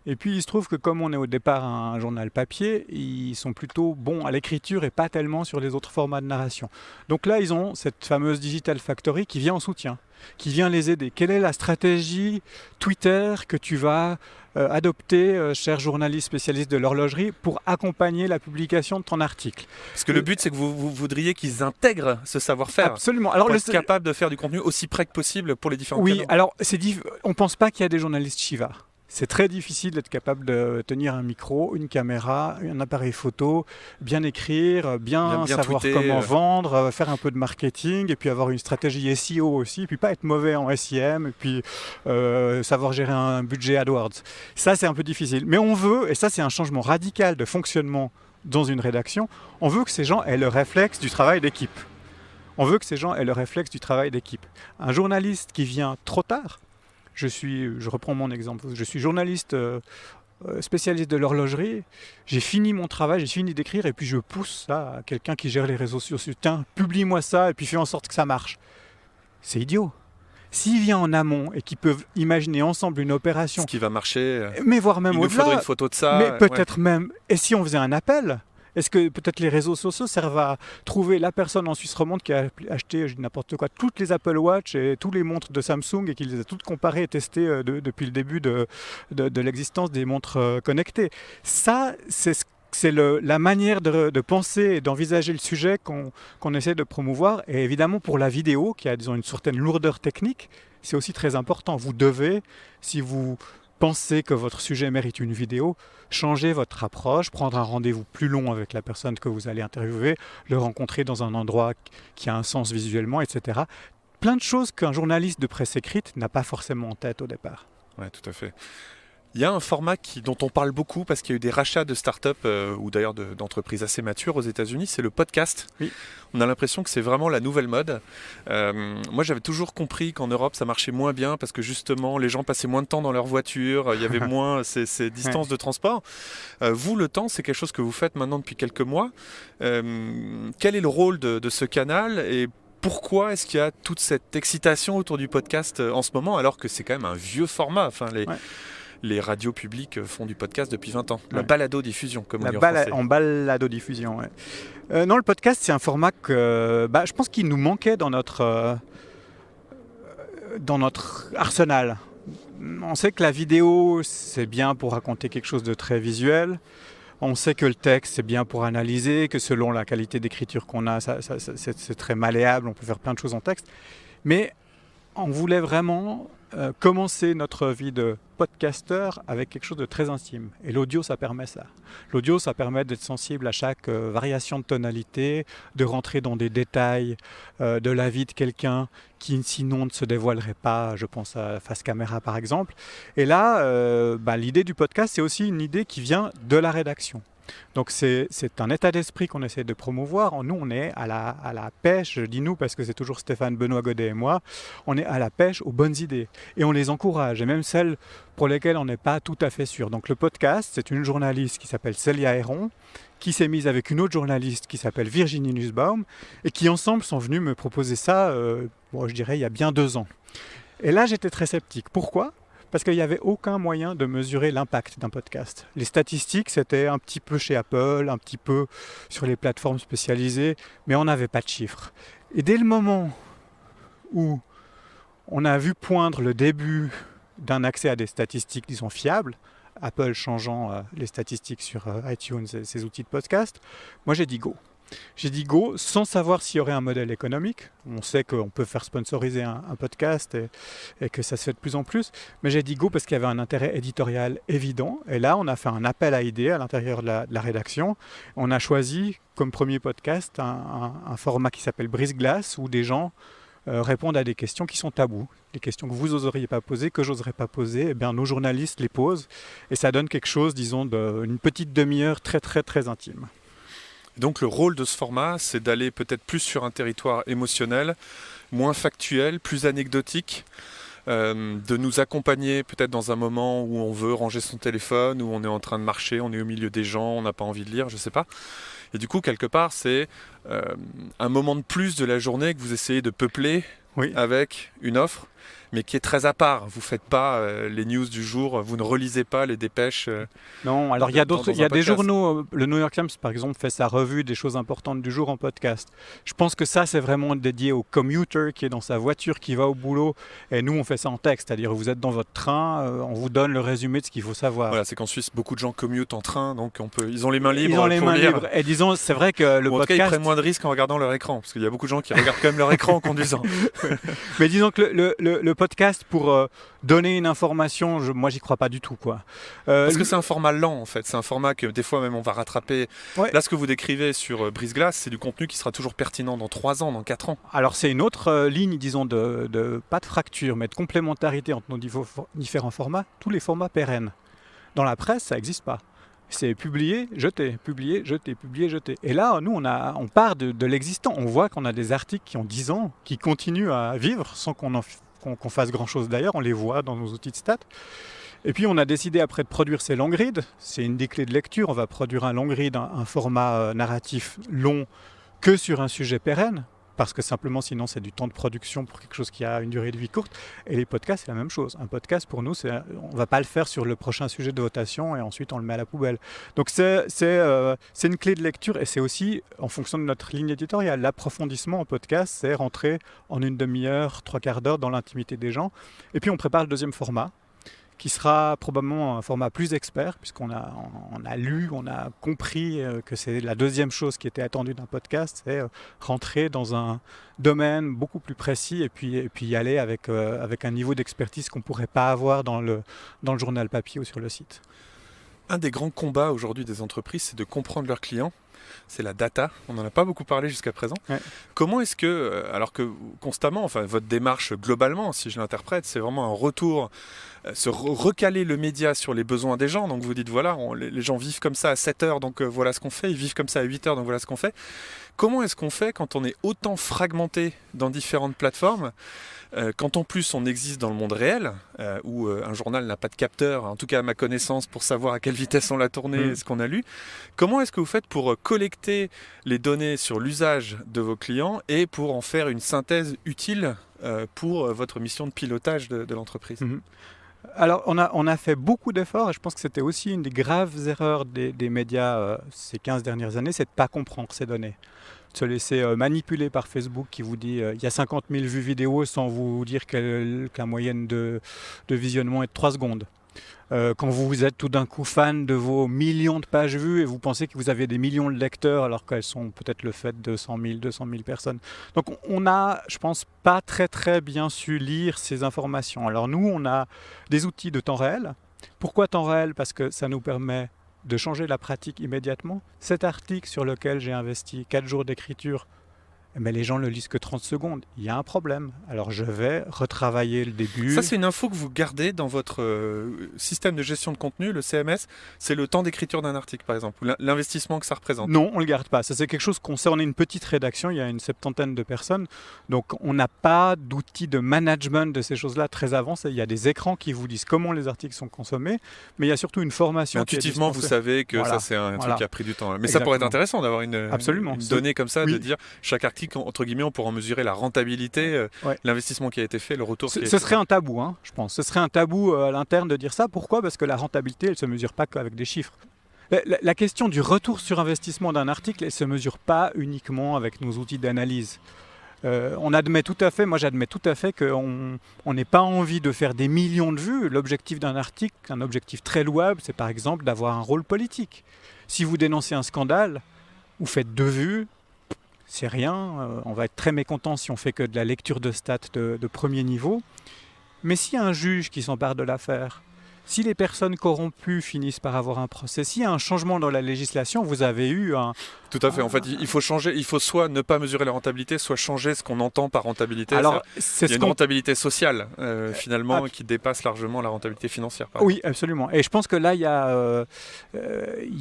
Et puis il se trouve que comme on est au départ un journal papier, ils sont plutôt bons à l'écriture et pas tellement sur les autres formats de narration. Donc là, ils ont cette fameuse Digital Factory qui vient en soutien, qui vient les aider. Quelle est la stratégie Twitter que tu vas adopter, cher journaliste spécialiste de l'horlogerie, pour accompagner la publication de ton article? Parce que le but, c'est que vous voudriez qu'ils intègrent ce savoir-faire. Absolument. Alors, pour être capable de faire du contenu aussi près que possible pour les différents Oui, canaux. alors on ne pense pas qu'il y a des journalistes Shiva. C'est très difficile d'être capable de tenir un micro, une caméra, un appareil photo, bien écrire, bien savoir tweeter, comment vendre, faire un peu de marketing, et puis avoir une stratégie SEO aussi, et puis pas être mauvais en SEM, et puis savoir gérer un budget AdWords. Ça, c'est un peu difficile. Mais on veut, et ça c'est un changement radical de fonctionnement dans une rédaction, on veut que ces gens aient le réflexe du travail d'équipe. On veut que ces gens aient le réflexe du travail d'équipe. Un journaliste qui vient trop tard, je reprends mon exemple, je suis journaliste spécialiste de l'horlogerie, j'ai fini mon travail, j'ai fini d'écrire et puis je pousse ça à quelqu'un qui gère les réseaux sociaux. Tiens, publie-moi ça et puis fais en sorte que ça marche. C'est idiot. S'il vient en amont et qu'ils peuvent imaginer ensemble une opération... Ce qui va marcher, mais voire même au-delà. Il nous faudrait une photo de ça. Mais peut-être même... Et si on faisait un appel ? Est-ce que peut-être les réseaux sociaux servent à trouver la personne en Suisse romande qui a acheté, je dis n'importe quoi, toutes les Apple Watch et toutes les montres de Samsung et qui les a toutes comparées et testées depuis le début de l'existence des montres connectées? Ça, c'est la manière de penser et d'envisager le sujet qu'on essaie de promouvoir. Et évidemment, pour la vidéo, qui a disons, une certaine lourdeur technique, c'est aussi très important. Vous devez, si vous pensez que votre sujet mérite une vidéo, changer votre approche, prendre un rendez-vous plus long avec la personne que vous allez interviewer, le rencontrer dans un endroit qui a un sens visuellement, etc. Plein de choses qu'un journaliste de presse écrite n'a pas forcément en tête au départ. Oui, tout à fait. Il y a un format dont on parle beaucoup parce qu'il y a eu des rachats de start-up ou d'ailleurs d'entreprises assez matures aux États-Unis, c'est le podcast. Oui. On a l'impression que c'est vraiment la nouvelle mode. Moi, j'avais toujours compris qu'en Europe, ça marchait moins bien parce que justement, les gens passaient moins de temps dans leur voiture, il y avait moins ces distances de transport. Vous, le temps, c'est quelque chose que vous faites maintenant depuis quelques mois. Quel est le rôle de ce canal et pourquoi est-ce qu'il y a toute cette excitation autour du podcast en ce moment alors que c'est quand même un vieux format? Enfin, les radios publiques font du podcast depuis 20 ans. La balado-diffusion, comme on dit en français. En balado-diffusion, ouais. Non, le podcast, c'est un format que je pense qu'il nous manquait dans notre arsenal. On sait que la vidéo, c'est bien pour raconter quelque chose de très visuel. On sait que le texte, c'est bien pour analyser, que selon la qualité d'écriture qu'on a, c'est très malléable, on peut faire plein de choses en texte. Mais on voulait vraiment commencer notre vie de podcasteur avec quelque chose de très intime. Et l'audio, ça permet ça. L'audio, ça permet d'être sensible à chaque variation de tonalité, de rentrer dans des détails de la vie de quelqu'un qui sinon ne se dévoilerait pas, je pense à face caméra par exemple. Et là, l'idée du podcast, c'est aussi une idée qui vient de la rédaction. Donc c'est un état d'esprit qu'on essaie de promouvoir. Nous, on est à la pêche, je dis nous parce que c'est toujours Stéphane Benoît Godet et moi, on est à la pêche aux bonnes idées. Et on les encourage, et même celles pour lesquelles on n'est pas tout à fait sûr. Donc le podcast, c'est une journaliste qui s'appelle Célia Héron, qui s'est mise avec une autre journaliste qui s'appelle Virginie Nussbaum, et qui ensemble sont venus me proposer ça, je dirais, il y a bien 2 ans. Et là, j'étais très sceptique. Pourquoi ? Parce qu'il n'y avait aucun moyen de mesurer l'impact d'un podcast. Les statistiques, c'était un petit peu chez Apple, un petit peu sur les plateformes spécialisées, mais on n'avait pas de chiffres. Et dès le moment où on a vu poindre le début d'un accès à des statistiques, disons, fiables, Apple changeant les statistiques sur iTunes et ses outils de podcast, moi j'ai dit go. J'ai dit go sans savoir s'il y aurait un modèle économique. On sait qu'on peut faire sponsoriser un podcast et que ça se fait de plus en plus. Mais j'ai dit go parce qu'il y avait un intérêt éditorial évident. Et là, on a fait un appel à idées à l'intérieur de la rédaction. On a choisi comme premier podcast un format qui s'appelle Brise-Glace où des gens répondent à des questions qui sont tabous. Les questions que vous n'oseriez pas poser, que j'oserais pas poser, eh bien, nos journalistes les posent. Et ça donne quelque chose, disons, d'une petite demi-heure très, très, très intime. Donc le rôle de ce format, c'est d'aller peut-être plus sur un territoire émotionnel, moins factuel, plus anecdotique, de nous accompagner peut-être dans un moment où on veut ranger son téléphone, où on est en train de marcher, on est au milieu des gens, on n'a pas envie de lire, je ne sais pas. Et du coup, quelque part, c'est un moment de plus de la journée que vous essayez de peupler avec une offre mais qui est très à part. Vous ne faites pas les news du jour, vous ne relisez pas les dépêches. Non, alors il y a d'autres, il y a des podcast. journaux, le New York Times par exemple fait sa revue des choses importantes du jour en podcast. Je pense que ça c'est vraiment dédié au commuter qui est dans sa voiture, qui va au boulot, et nous on fait ça en texte, c'est-à-dire vous êtes dans votre train, on vous donne le résumé de ce qu'il faut savoir. Voilà, c'est qu'en Suisse, beaucoup de gens commutent en train, donc ils ont les mains libres. Ils ont les pour mains lire. libres. Et disons, c'est vrai que le Ou en tout cas, ils podcast. prennent moins de risques en regardant leur écran, parce qu'il y a beaucoup de gens qui regardent quand même leur écran en conduisant. Mais disons que le podcast pour donner une information, moi j'y crois pas du tout quoi. Parce que c'est un format lent en fait, c'est un format que des fois même on va rattraper. Ouais. Là, ce que vous décrivez sur Brise-Glace, c'est du contenu qui sera toujours pertinent dans 3 ans, dans 4 ans. Alors c'est une autre ligne, disons, pas de fracture, mais de complémentarité entre nos différents formats, tous les formats pérennes. Dans la presse, ça n'existe pas. C'est publier, jeter, publier, jeter, publier, jeter. Et là, nous, on part de l'existant. On voit qu'on a des articles qui ont 10 ans, qui continuent à vivre sans qu'on fasse grand-chose d'ailleurs. On les voit dans nos outils de stats. Et puis, on a décidé après de produire ces long reads. C'est une des clés de lecture. On va produire un long read, un format narratif long que sur un sujet pérenne. Parce que simplement, sinon, c'est du temps de production pour quelque chose qui a une durée de vie courte. Et les podcasts, c'est la même chose. Un podcast, pour nous, on ne va pas le faire sur le prochain sujet de votation et ensuite on le met à la poubelle. Donc, c'est une clé de lecture et c'est aussi, en fonction de notre ligne éditoriale, l'approfondissement en podcast, c'est rentrer en une demi-heure, 3/4 d'heure dans l'intimité des gens. Et puis, on prépare le deuxième format, qui sera probablement un format plus expert, puisqu'on a lu, on a compris que c'est la deuxième chose qui était attendue d'un podcast, c'est rentrer dans un domaine beaucoup plus précis et puis y aller avec un niveau d'expertise qu'on ne pourrait pas avoir dans le journal papier ou sur le site. Un des grands combats aujourd'hui des entreprises, c'est de comprendre leurs clients. C'est la data, on n'en a pas beaucoup parlé jusqu'à présent. Ouais. Comment est-ce que, alors que constamment, enfin votre démarche globalement, si je l'interprète, c'est vraiment un retour, recaler le média sur les besoins des gens. Donc vous dites voilà, les gens vivent comme ça à 7 heures, donc voilà ce qu'on fait, ils vivent comme ça à 8 heures, donc voilà ce qu'on fait. Comment est-ce qu'on fait quand on est autant fragmenté dans différentes plateformes, quand en plus on existe dans le monde réel, où un journal n'a pas de capteur, en tout cas à ma connaissance, pour savoir à quelle vitesse on l'a tourné, ce qu'on a lu. Comment est-ce que vous faites pour collecter les données sur l'usage de vos clients et pour en faire une synthèse utile pour votre mission de pilotage de l'entreprise ? Alors, on a fait beaucoup d'efforts et je pense que c'était aussi une des graves erreurs des médias ces 15 dernières années, c'est de ne pas comprendre ces données. De se laisser manipuler par Facebook qui vous dit il y a 50 000 vues vidéo sans vous dire que la moyenne de visionnement est de 3 secondes. Quand vous êtes tout d'un coup fan de vos millions de pages vues et vous pensez que vous avez des millions de lecteurs alors qu'elles sont peut-être le fait de 100 000, 200 000 personnes. Donc on a, je pense, pas très très bien su lire ces informations. Alors nous, on a des outils de temps réel. Pourquoi temps réel ? Parce que ça nous permet de changer la pratique immédiatement. Cet article sur lequel j'ai investi 4 jours d'écriture, mais les gens ne le lisent que 30 secondes. Il y a un problème. Alors je vais retravailler le début. Ça, c'est une info que vous gardez dans votre système de gestion de contenu, le CMS. C'est le temps d'écriture d'un article, par exemple, ou l'investissement que ça représente. Non, on ne le garde pas. Ça, c'est quelque chose qu'on sait. On est une petite rédaction, il y a une 70aine de personnes. Donc on n'a pas d'outils de management de ces choses-là très avancés. Il y a des écrans qui vous disent comment les articles sont consommés, mais il y a surtout une formation. Mais intuitivement, vous savez que voilà. Ça, c'est un truc qui a pris du temps. Mais Exactement. ça pourrait être intéressant d'avoir une donnée comme ça, oui. de dire chaque article, entre guillemets, on pourra en mesurer la rentabilité, l'investissement qui a été fait, le retour qui a été fait. Ce serait un tabou, hein, je pense. Ce serait un tabou à l'interne de dire ça. Pourquoi ? Parce que la rentabilité, elle ne se mesure pas qu'avec des chiffres. La question du retour sur investissement d'un article, elle ne se mesure pas uniquement avec nos outils d'analyse. On admet tout à fait, moi j'admets tout à fait qu'on n'ait pas envie de faire des millions de vues. L'objectif d'un article, un objectif très louable, c'est par exemple d'avoir un rôle politique. Si vous dénoncez un scandale, vous faites 2 vues, c'est rien, on va être très mécontent si on fait que de la lecture de stats de premier niveau. Mais s'il y a un juge qui s'empare de l'affaire, si les personnes corrompues finissent par avoir un procès, s'il y a un changement dans la législation, vous avez eu un... Tout à fait. En fait, il faut changer. Il faut soit ne pas mesurer la rentabilité, soit changer ce qu'on entend par rentabilité. Alors, il y a une rentabilité sociale, finalement, qui dépasse largement la rentabilité financière. Oui, absolument. Et je pense que là, il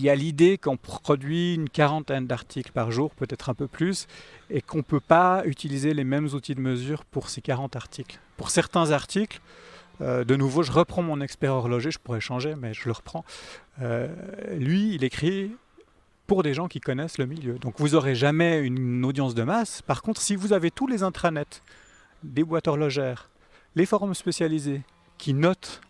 y a l'idée qu'on produit une 40aine d'articles par jour, peut-être un peu plus, et qu'on ne peut pas utiliser les mêmes outils de mesure pour ces 40 articles. Pour certains articles, de nouveau, je reprends mon expert horloger, je pourrais changer, mais je le reprends. Lui, il écrit pour des gens qui connaissent le milieu. Donc vous n'aurez jamais une audience de masse. Par contre, si vous avez tous les intranets des boîtes horlogères, les forums spécialisés qui notent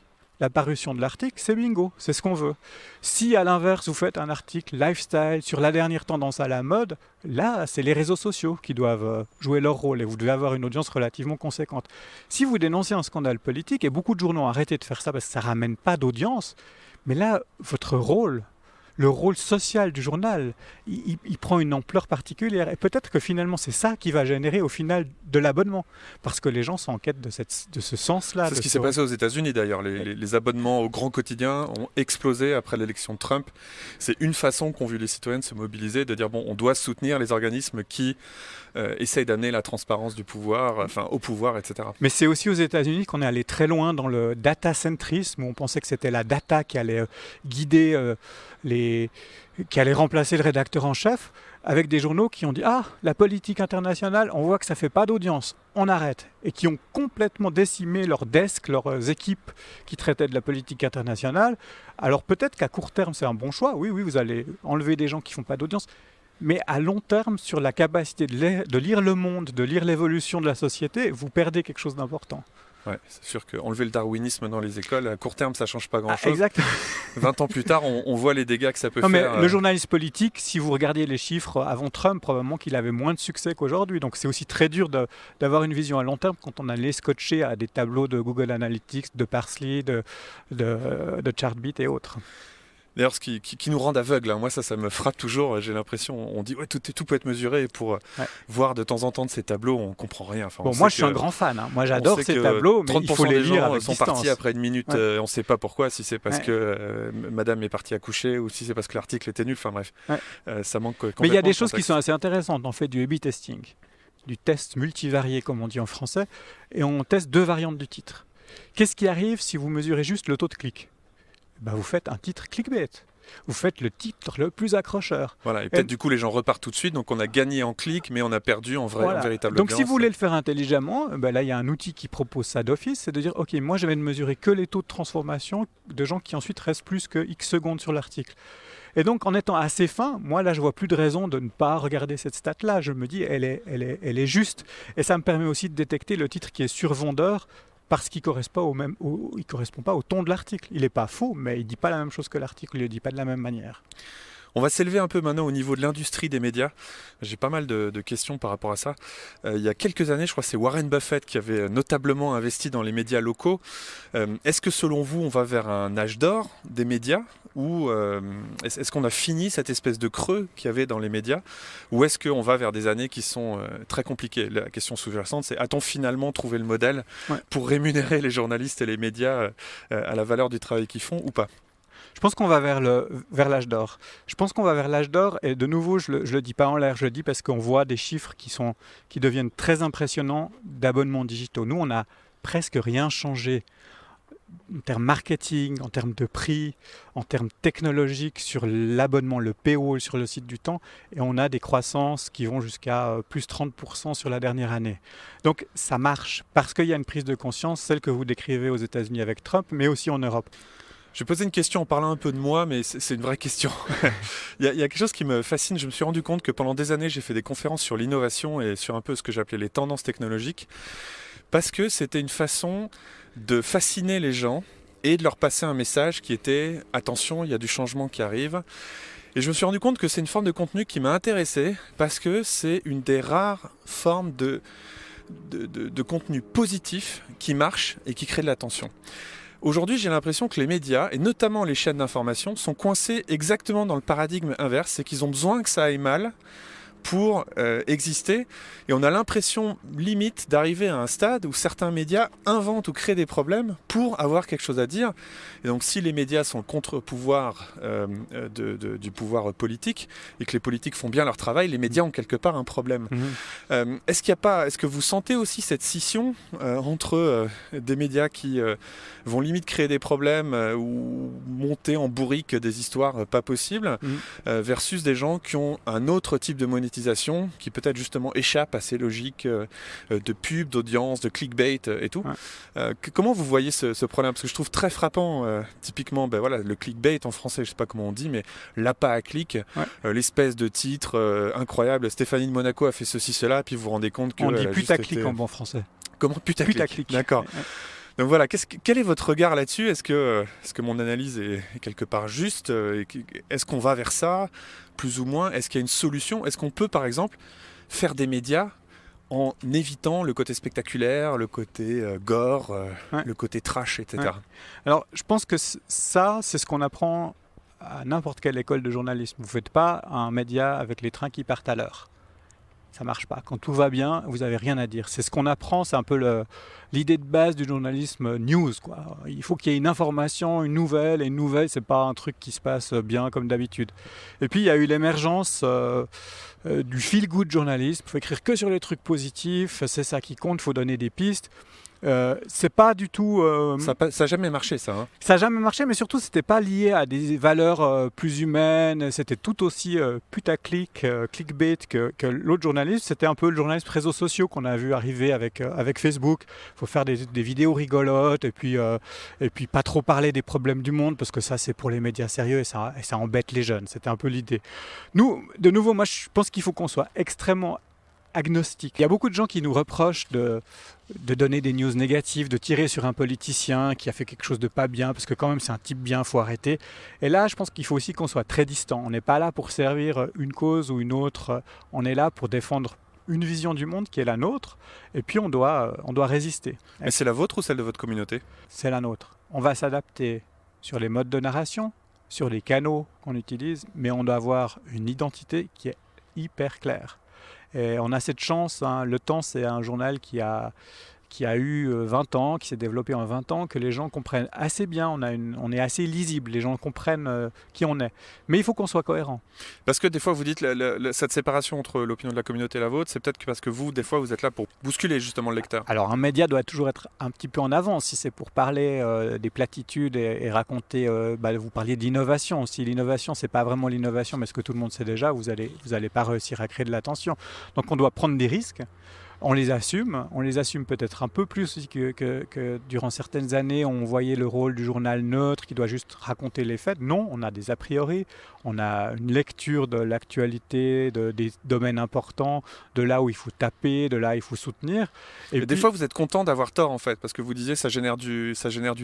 la parution de l'article, c'est bingo, c'est ce qu'on veut. Si à l'inverse vous faites un article lifestyle sur la dernière tendance à la mode, là c'est les réseaux sociaux qui doivent jouer leur rôle et vous devez avoir une audience relativement conséquente. Si vous dénoncez un scandale politique, et beaucoup de journaux ont arrêté de faire ça parce que ça ne ramène pas d'audience, mais là votre rôle, le rôle social du journal, il prend une ampleur particulière. Et peut-être que finalement, c'est ça qui va générer au final de l'abonnement. Parce que les gens sont en quête de ce sens-là. C'est ce qui s'est passé aux États-Unis d'ailleurs. Les abonnements au grand quotidien ont explosé après l'élection de Trump. C'est une façon qu'ont vu les citoyens de se mobiliser, de dire bon, on doit soutenir les organismes qui essayent d'amener la transparence du pouvoir, au pouvoir, etc. Mais c'est aussi aux États-Unis qu'on est allé très loin dans le datacentrisme, où on pensait que c'était la data qui allait guider qui allait remplacer le rédacteur en chef, avec des journaux qui ont dit « Ah, la politique internationale, on voit que ça ne fait pas d'audience, on arrête ». Et qui ont complètement décimé leurs desks, leurs équipes qui traitaient de la politique internationale. Alors peut-être qu'à court terme, c'est un bon choix. Oui, vous allez enlever des gens qui ne font pas d'audience. Mais à long terme, sur la capacité de lire le monde, de lire l'évolution de la société, vous perdez quelque chose d'important. Ouais, c'est sûr qu'enlever le darwinisme dans les écoles, à court terme, ça ne change pas grand-chose. Exactement. 20 ans plus tard, on voit les dégâts que ça peut faire. Mais le journaliste politique, si vous regardiez les chiffres avant Trump, probablement qu'il avait moins de succès qu'aujourd'hui. Donc c'est aussi très dur d'avoir une vision à long terme quand on allait scotcher à des tableaux de Google Analytics, de Parsley, de Chartbeat et autres. D'ailleurs, ce qui nous rend aveugles, moi ça me frappe toujours, j'ai l'impression, on dit ouais, tout peut être mesuré, et pour voir de temps en temps de ces tableaux, on ne comprend rien. Enfin, moi je suis un grand fan, moi j'adore ces tableaux, mais il faut les lire avec distance. 30% des gens sont partis après une minute, on ne sait pas pourquoi, si c'est parce que madame est partie accoucher, ou si c'est parce que l'article était nul, enfin bref, ça manque complètement. Mais il y a des choses qui sont assez intéressantes, on fait du A/B testing, du test multivarié comme on dit en français, et on teste 2 variantes du titre. Qu'est-ce qui arrive si vous mesurez juste le taux de clic ? Vous faites un titre clickbait. Vous faites le titre le plus accrocheur. Voilà, et peut-être du coup les gens repartent tout de suite, donc on a gagné en clic, mais on a perdu en véritable Donc audience. Si vous voulez le faire intelligemment, là il y a un outil qui propose ça d'office, c'est de dire ok, moi je vais ne mesurer que les taux de transformation de gens qui ensuite restent plus que X secondes sur l'article. Et donc en étant assez fin, moi là je vois plus de raison de ne pas regarder cette stat-là. Je me dis elle est juste, et ça me permet aussi de détecter le titre qui est survendeur, parce qu'il ne correspond pas au ton de l'article. Il n'est pas faux, mais il ne dit pas la même chose que l'article, il ne le dit pas de la même manière. On va s'élever un peu maintenant au niveau de l'industrie des médias. J'ai pas mal de questions par rapport à ça. Il y a quelques années, je crois que c'est Warren Buffett qui avait notablement investi dans les médias locaux. Est-ce que selon vous, on va vers un âge d'or des médias, ou est-ce qu'on a fini cette espèce de creux qu'il y avait dans les médias, ou est-ce qu'on va vers des années qui sont très compliquées? La question sous-jacente, c'est a-t-on finalement trouvé le modèle pour rémunérer les journalistes et les médias à la valeur du travail qu'ils font, ou pas? Je pense qu'on va vers l'âge d'or. Je pense qu'on va vers l'âge d'or, et de nouveau, je le dis pas en l'air, je le dis parce qu'on voit des chiffres qui deviennent très impressionnants d'abonnements digitaux. Nous, on n'a presque rien changé en termes marketing, en termes de prix, en termes technologiques sur l'abonnement, le paywall sur le site du Temps, et on a des croissances qui vont jusqu'à plus 30% sur la dernière année. Donc ça marche parce qu'il y a une prise de conscience, celle que vous décrivez aux États-Unis avec Trump, mais aussi en Europe. Je vais poser une question en parlant un peu de moi, mais c'est une vraie question. il y a quelque chose qui me fascine. Je me suis rendu compte que pendant des années, j'ai fait des conférences sur l'innovation et sur un peu ce que j'appelais les tendances technologiques, parce que c'était une façon de fasciner les gens et de leur passer un message qui était « Attention, il y a du changement qui arrive ». Et je me suis rendu compte que c'est une forme de contenu qui m'a intéressé, parce que c'est une des rares formes de contenu positif qui marche et qui crée de l'attention. Aujourd'hui, j'ai l'impression que les médias, et notamment les chaînes d'information, sont coincés exactement dans le paradigme inverse, c'est qu'ils ont besoin que ça aille mal pour exister, et on a l'impression limite d'arriver à un stade où certains médias inventent ou créent des problèmes pour avoir quelque chose à dire. Et donc si les médias sont le contre-pouvoir du pouvoir politique, et que les politiques font bien leur travail, les médias ont quelque part un problème. Est-ce que vous sentez aussi cette scission entre des médias qui vont limite créer des problèmes ou monter en bourrique des histoires pas possibles, versus des gens qui ont un autre type de monétisation qui peut-être justement échappe à ces logiques de pub, d'audience, de clickbait et tout. Comment vous voyez ce problème? Parce que je trouve très frappant, typiquement, le clickbait en français, je sais pas comment on dit, mais l'appât à clic, l'espèce de titre incroyable. Stéphanie de Monaco a fait ceci, cela, puis vous vous rendez compte que... On dit putaclic en bon français. Comment putaclic. Putaclic. D'accord. Donc voilà, quel est votre regard là-dessus ? Est-ce que mon analyse est quelque part juste ? Est-ce qu'on va vers ça, plus ou moins ? Est-ce qu'il y a une solution ? Est-ce qu'on peut, par exemple, faire des médias en évitant le côté spectaculaire, le côté gore, le côté trash, etc. Ouais. Alors, je pense que ça, c'est ce qu'on apprend à n'importe quelle école de journalisme. Vous ne faites pas un média avec les trains qui partent à l'heure. Ça ne marche pas. Quand tout va bien, vous n'avez rien à dire. C'est ce qu'on apprend, c'est un peu l'idée de base du journalisme news, quoi. Il faut qu'il y ait une information, une nouvelle, et une nouvelle, ce n'est pas un truc qui se passe bien comme d'habitude. Et puis, il y a eu l'émergence du feel-good journalisme. Il faut écrire que sur les trucs positifs, c'est ça qui compte, il faut donner des pistes. C'est pas du tout. Ça n'a jamais marché, ça. Hein. Ça n'a jamais marché, mais surtout, c'était pas lié à des valeurs plus humaines. C'était tout aussi putaclic, clickbait que l'autre journalisme. C'était un peu le journalisme réseaux sociaux qu'on a vu arriver avec Facebook. Il faut faire des vidéos rigolotes et puis pas trop parler des problèmes du monde parce que ça, c'est pour les médias sérieux et ça embête les jeunes. C'était un peu l'idée. Nous, de nouveau, moi, je pense qu'il faut qu'on soit extrêmement agnostique. Il y a beaucoup de gens qui nous reprochent de donner des news négatives, de tirer sur un politicien qui a fait quelque chose de pas bien, parce que quand même c'est un type bien, il faut arrêter. Et là, je pense qu'il faut aussi qu'on soit très distant. On n'est pas là pour servir une cause ou une autre, on est là pour défendre une vision du monde qui est la nôtre, et puis on doit résister. Mais c'est la vôtre ou celle de votre communauté ? C'est la nôtre. On va s'adapter sur les modes de narration, sur les canaux qu'on utilise, mais on doit avoir une identité qui est hyper claire. Et on a cette chance, hein. Le Temps, c'est un journal qui a eu 20 ans, qui s'est développé en 20 ans, que les gens comprennent assez bien, on est assez lisible, les gens comprennent qui on est. Mais il faut qu'on soit cohérent. Parce que des fois, vous dites cette séparation entre l'opinion de la communauté et la vôtre, c'est peut-être que parce que vous, des fois, vous êtes là pour bousculer justement le lecteur. Alors un média doit toujours être un petit peu en avance, si c'est pour parler des platitudes et raconter, vous parliez d'innovation. Si l'innovation, c'est pas vraiment l'innovation, mais ce que tout le monde sait déjà, vous allez pas réussir à créer de l'attention. Donc on doit prendre des risques. On les assume peut-être un peu plus aussi que durant certaines années, on voyait le rôle du journal neutre qui doit juste raconter les faits. Non, on a des a priori, on a une lecture de l'actualité, des domaines importants, de là où il faut taper, de là où il faut soutenir. Et puis, des fois, vous êtes content d'avoir tort en fait, parce que vous disiez ça génère du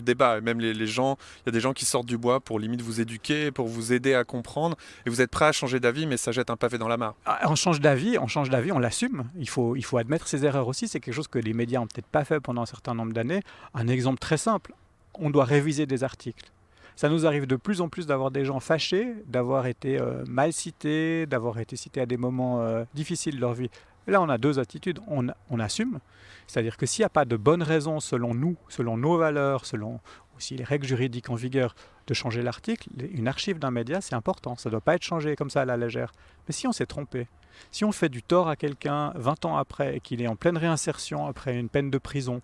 débat. Et même les gens, il y a des gens qui sortent du bois pour limite vous éduquer, pour vous aider à comprendre. Et vous êtes prêt à changer d'avis, mais ça jette un pavé dans la mare. On change d'avis, on l'assume. Il faut admettre ses erreurs aussi. C'est quelque chose que les médias n'ont peut-être pas fait pendant un certain nombre d'années. Un exemple très simple, on doit réviser des articles. Ça nous arrive de plus en plus d'avoir des gens fâchés, d'avoir été mal cités, d'avoir été cités à des moments difficiles de leur vie. Et là, on a deux attitudes. On assume, c'est-à-dire que s'il n'y a pas de bonne raison selon nous, selon nos valeurs, selon aussi les règles juridiques en vigueur, de changer l'article, une archive d'un média, c'est important. Ça ne doit pas être changé comme ça à la légère. Mais si on s'est trompé, si on fait du tort à quelqu'un 20 ans après et qu'il est en pleine réinsertion après une peine de prison,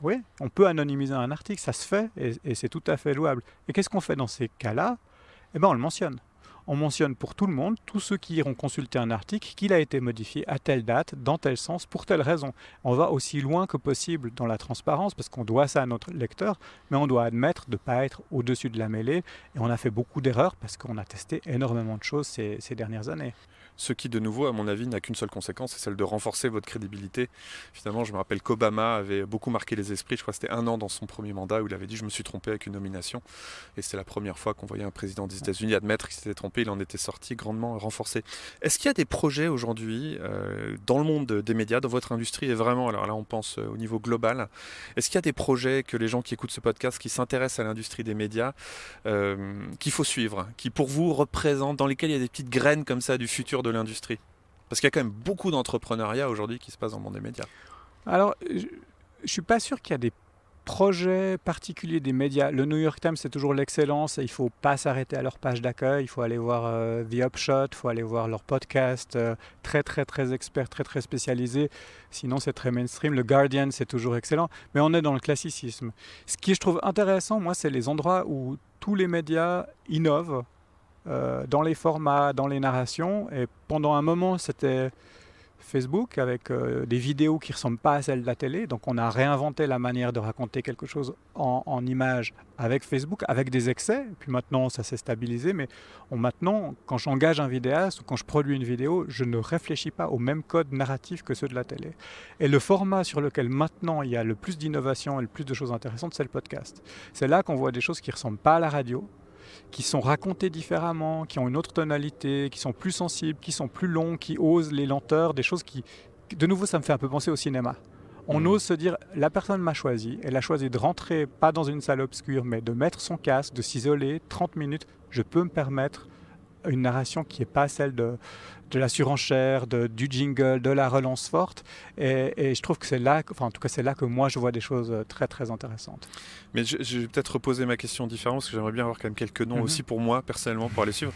oui, on peut anonymiser un article, ça se fait et c'est tout à fait louable. Et qu'est-ce qu'on fait dans ces cas-là ? Eh bien, on le mentionne. On mentionne pour tout le monde, tous ceux qui iront consulter un article, qu'il a été modifié à telle date, dans tel sens, pour telle raison. On va aussi loin que possible dans la transparence, parce qu'on doit ça à notre lecteur, mais on doit admettre de ne pas être au-dessus de la mêlée. Et on a fait beaucoup d'erreurs, parce qu'on a testé énormément de choses ces dernières années. Ce qui, de nouveau, à mon avis, n'a qu'une seule conséquence, c'est celle de renforcer votre crédibilité. Finalement, je me rappelle qu'Obama avait beaucoup marqué les esprits. Je crois que c'était 1 an dans son premier mandat où il avait dit « je me suis trompé avec une nomination ». Et c'était la première fois qu'on voyait un président des États-Unis admettre qu'il s'était trompé. Il en était sorti grandement renforcé. Est-ce qu'il y a des projets aujourd'hui dans le monde des médias, dans votre industrie, et vraiment, alors là, on pense au niveau global, est-ce qu'il y a des projets que les gens qui écoutent ce podcast, qui s'intéressent à l'industrie des médias, qu'il faut suivre, qui pour vous représentent, dans lesquels il y a des petites graines comme ça du futur de l'industrie? Parce qu'il y a quand même beaucoup d'entrepreneuriat aujourd'hui qui se passe dans le monde des médias. Alors, je ne suis pas sûr qu'il y a des projets particuliers des médias. Le New York Times, c'est toujours l'excellence. Il ne faut pas s'arrêter à leur page d'accueil. Il faut aller voir The Upshot, il faut aller voir leur podcast, très, très, très expert, très, très spécialisé. Sinon, c'est très mainstream. Le Guardian, c'est toujours excellent. Mais on est dans le classicisme. Ce qui je trouve intéressant, moi, c'est les endroits où tous les médias innovent. Dans les formats, dans les narrations. Et pendant un moment, c'était Facebook, avec des vidéos qui ne ressemblent pas à celles de la télé. Donc on a réinventé la manière de raconter quelque chose en images avec Facebook, avec des excès. Puis maintenant, ça s'est stabilisé. Mais maintenant, quand j'engage un vidéaste ou quand je produis une vidéo, je ne réfléchis pas au même code narratif que ceux de la télé. Et le format sur lequel maintenant il y a le plus d'innovation et le plus de choses intéressantes, c'est le podcast. C'est là qu'on voit des choses qui ne ressemblent pas à la radio, qui sont racontés différemment, qui ont une autre tonalité, qui sont plus sensibles, qui sont plus longs, qui osent les lenteurs, des choses qui... De nouveau, ça me fait un peu penser au cinéma. On ose se dire, la personne m'a choisi, elle a choisi de rentrer, pas dans une salle obscure, mais de mettre son casque, de s'isoler 30 minutes, je peux me permettre une narration qui n'est pas celle de la surenchère, du jingle, de la relance forte. Et je trouve que c'est là, en tout cas c'est là que moi je vois des choses très très intéressantes. Mais je vais peut-être reposer ma question différemment parce que j'aimerais bien avoir quand même quelques noms aussi pour moi personnellement pour aller suivre.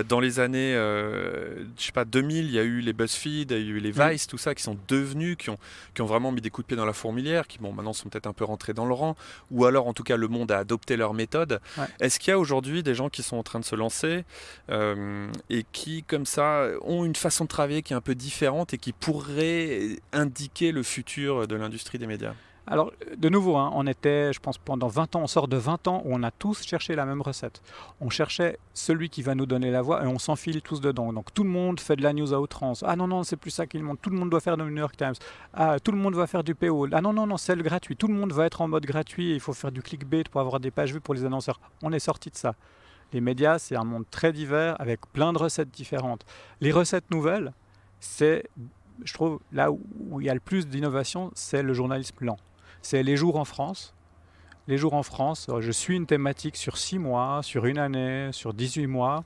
Dans les années, 2000, il y a eu les BuzzFeed, il y a eu les Vice, tout ça qui sont devenus, qui ont vraiment mis des coups de pied dans la fourmilière, qui maintenant sont peut-être un peu rentrés dans le rang, ou alors en tout cas le monde a adopté leur méthode. Ouais. Est-ce qu'il y a aujourd'hui des gens qui sont en train de se lancer et qui comme ça ont une façon de travailler qui est un peu différente et qui pourrait indiquer le futur de l'industrie des médias? Alors, de nouveau, on était, je pense, pendant 20 ans, on sort de 20 ans où on a tous cherché la même recette. On cherchait celui qui va nous donner la voix et on s'enfile tous dedans. Donc, tout le monde fait de la news à outrance. Ah non, c'est plus ça qu'il montre. Tout le monde doit faire du New York Times. Ah, tout le monde va faire du PO. Ah non, c'est le gratuit. Tout le monde va être en mode gratuit. Il faut faire du clickbait pour avoir des pages vues pour les annonceurs. On est sorti de ça. Les médias, c'est un monde très divers avec plein de recettes différentes. Les recettes nouvelles, c'est, je trouve, là où il y a le plus d'innovation, c'est le journalisme lent. C'est les jours en France. Les jours en France, je suis une thématique sur 6 mois, sur une année, sur 18 mois.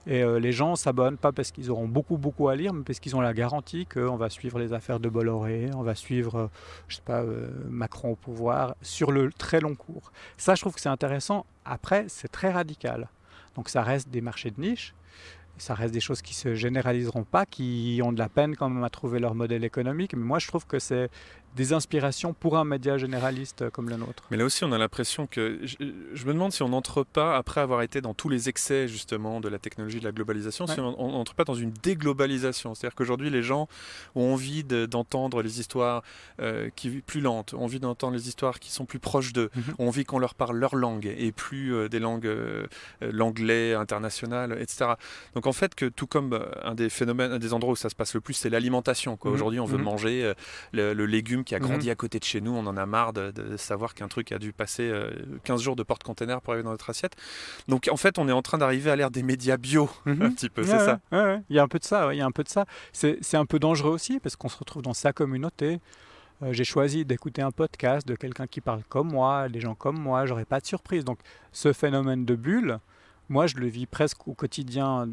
Et les gens s'abonnent pas parce qu'ils auront beaucoup à lire, mais parce qu'ils ont la garantie qu'on va suivre les affaires de Bolloré, on va suivre, Macron au pouvoir, sur le très long cours. Ça, je trouve que c'est intéressant. Après, c'est très radical. Donc ça reste des marchés de niche, ça reste des choses qui ne se généraliseront pas, qui ont de la peine quand même à trouver leur modèle économique. Mais moi, je trouve que c'est des inspirations pour un média généraliste comme le nôtre. Mais là aussi, on a l'impression que... Je me demande si on n'entre pas, après avoir été dans tous les excès justement de la technologie, de la globalisation, si on n'entre pas dans une déglobalisation. C'est-à-dire qu'aujourd'hui, les gens ont envie d'entendre les histoires plus lentes, ont envie d'entendre les histoires qui sont plus proches d'eux, ont envie qu'on leur parle leur langue et plus des langues, l'anglais international, etc. Donc en fait, que tout comme un des phénomènes, un des endroits où ça se passe le plus, c'est l'alimentation. Aujourd'hui, on veut manger le légume qui a grandi à côté de chez nous, on en a marre de savoir qu'un truc a dû passer 15 jours de porte-container pour arriver dans notre assiette. Donc en fait, on est en train d'arriver à l'ère des médias bio, un petit peu, c'est ça. Ouais. Il y a un peu de ça, C'est un peu dangereux aussi, parce qu'on se retrouve dans sa communauté. J'ai choisi d'écouter un podcast de quelqu'un qui parle comme moi, des gens comme moi, j'aurais pas de surprise. Donc ce phénomène de bulle, moi je le vis presque au quotidien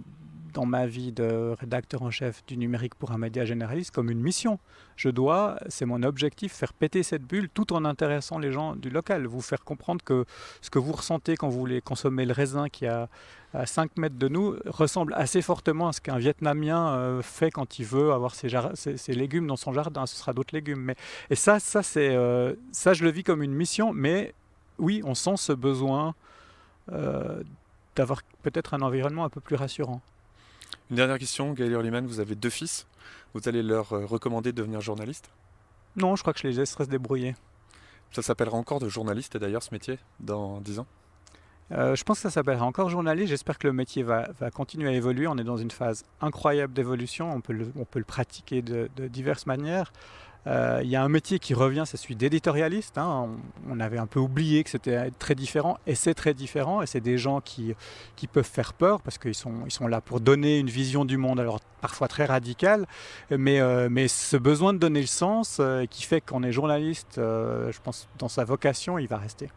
dans ma vie de rédacteur en chef du numérique pour un média généraliste comme une mission. C'est mon objectif, faire péter cette bulle tout en intéressant les gens du local, vous faire comprendre que ce que vous ressentez quand vous voulez consommer le raisin qui est à 5 mètres de nous ressemble assez fortement à ce qu'un Vietnamien fait quand il veut avoir ses légumes dans son jardin. Ce sera d'autres légumes. Et ça, je le vis comme une mission, mais oui, on sent ce besoin d'avoir peut-être un environnement un peu plus rassurant. Une dernière question, Gaël Hurlimann, vous avez 2 fils. Vous allez leur recommander de devenir journaliste? Non, je crois que je les laisserai se débrouiller. Ça s'appellera encore de journaliste d'ailleurs ce métier dans 10 ans? Je pense que ça s'appellera encore journaliste. J'espère que le métier va continuer à évoluer. On est dans une phase incroyable d'évolution. On peut le pratiquer de diverses manières. Il y a un métier qui revient, c'est celui d'éditorialiste. On avait un peu oublié que c'était très différent, et c'est très différent. Et c'est des gens qui peuvent faire peur parce qu'ils sont là pour donner une vision du monde, alors parfois très radicale. Mais ce besoin de donner le sens qui fait qu'on est journaliste, je pense, dans sa vocation, il va rester.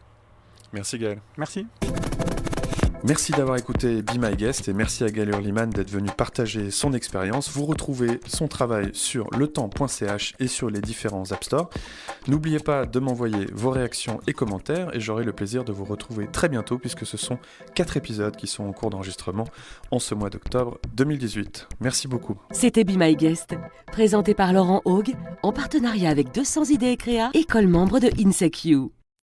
Merci Gaël. Merci. Merci d'avoir écouté Be My Guest et merci à Gaël Hurlimann d'être venu partager son expérience. Vous retrouvez son travail sur letemps.ch et sur les différents App Store. N'oubliez pas de m'envoyer vos réactions et commentaires et j'aurai le plaisir de vous retrouver très bientôt puisque ce sont 4 épisodes qui sont en cours d'enregistrement en ce mois d'octobre 2018. Merci beaucoup. C'était Be My Guest, présenté par Laurent Haug en partenariat avec 200 idées et créa, école membre de INSECU.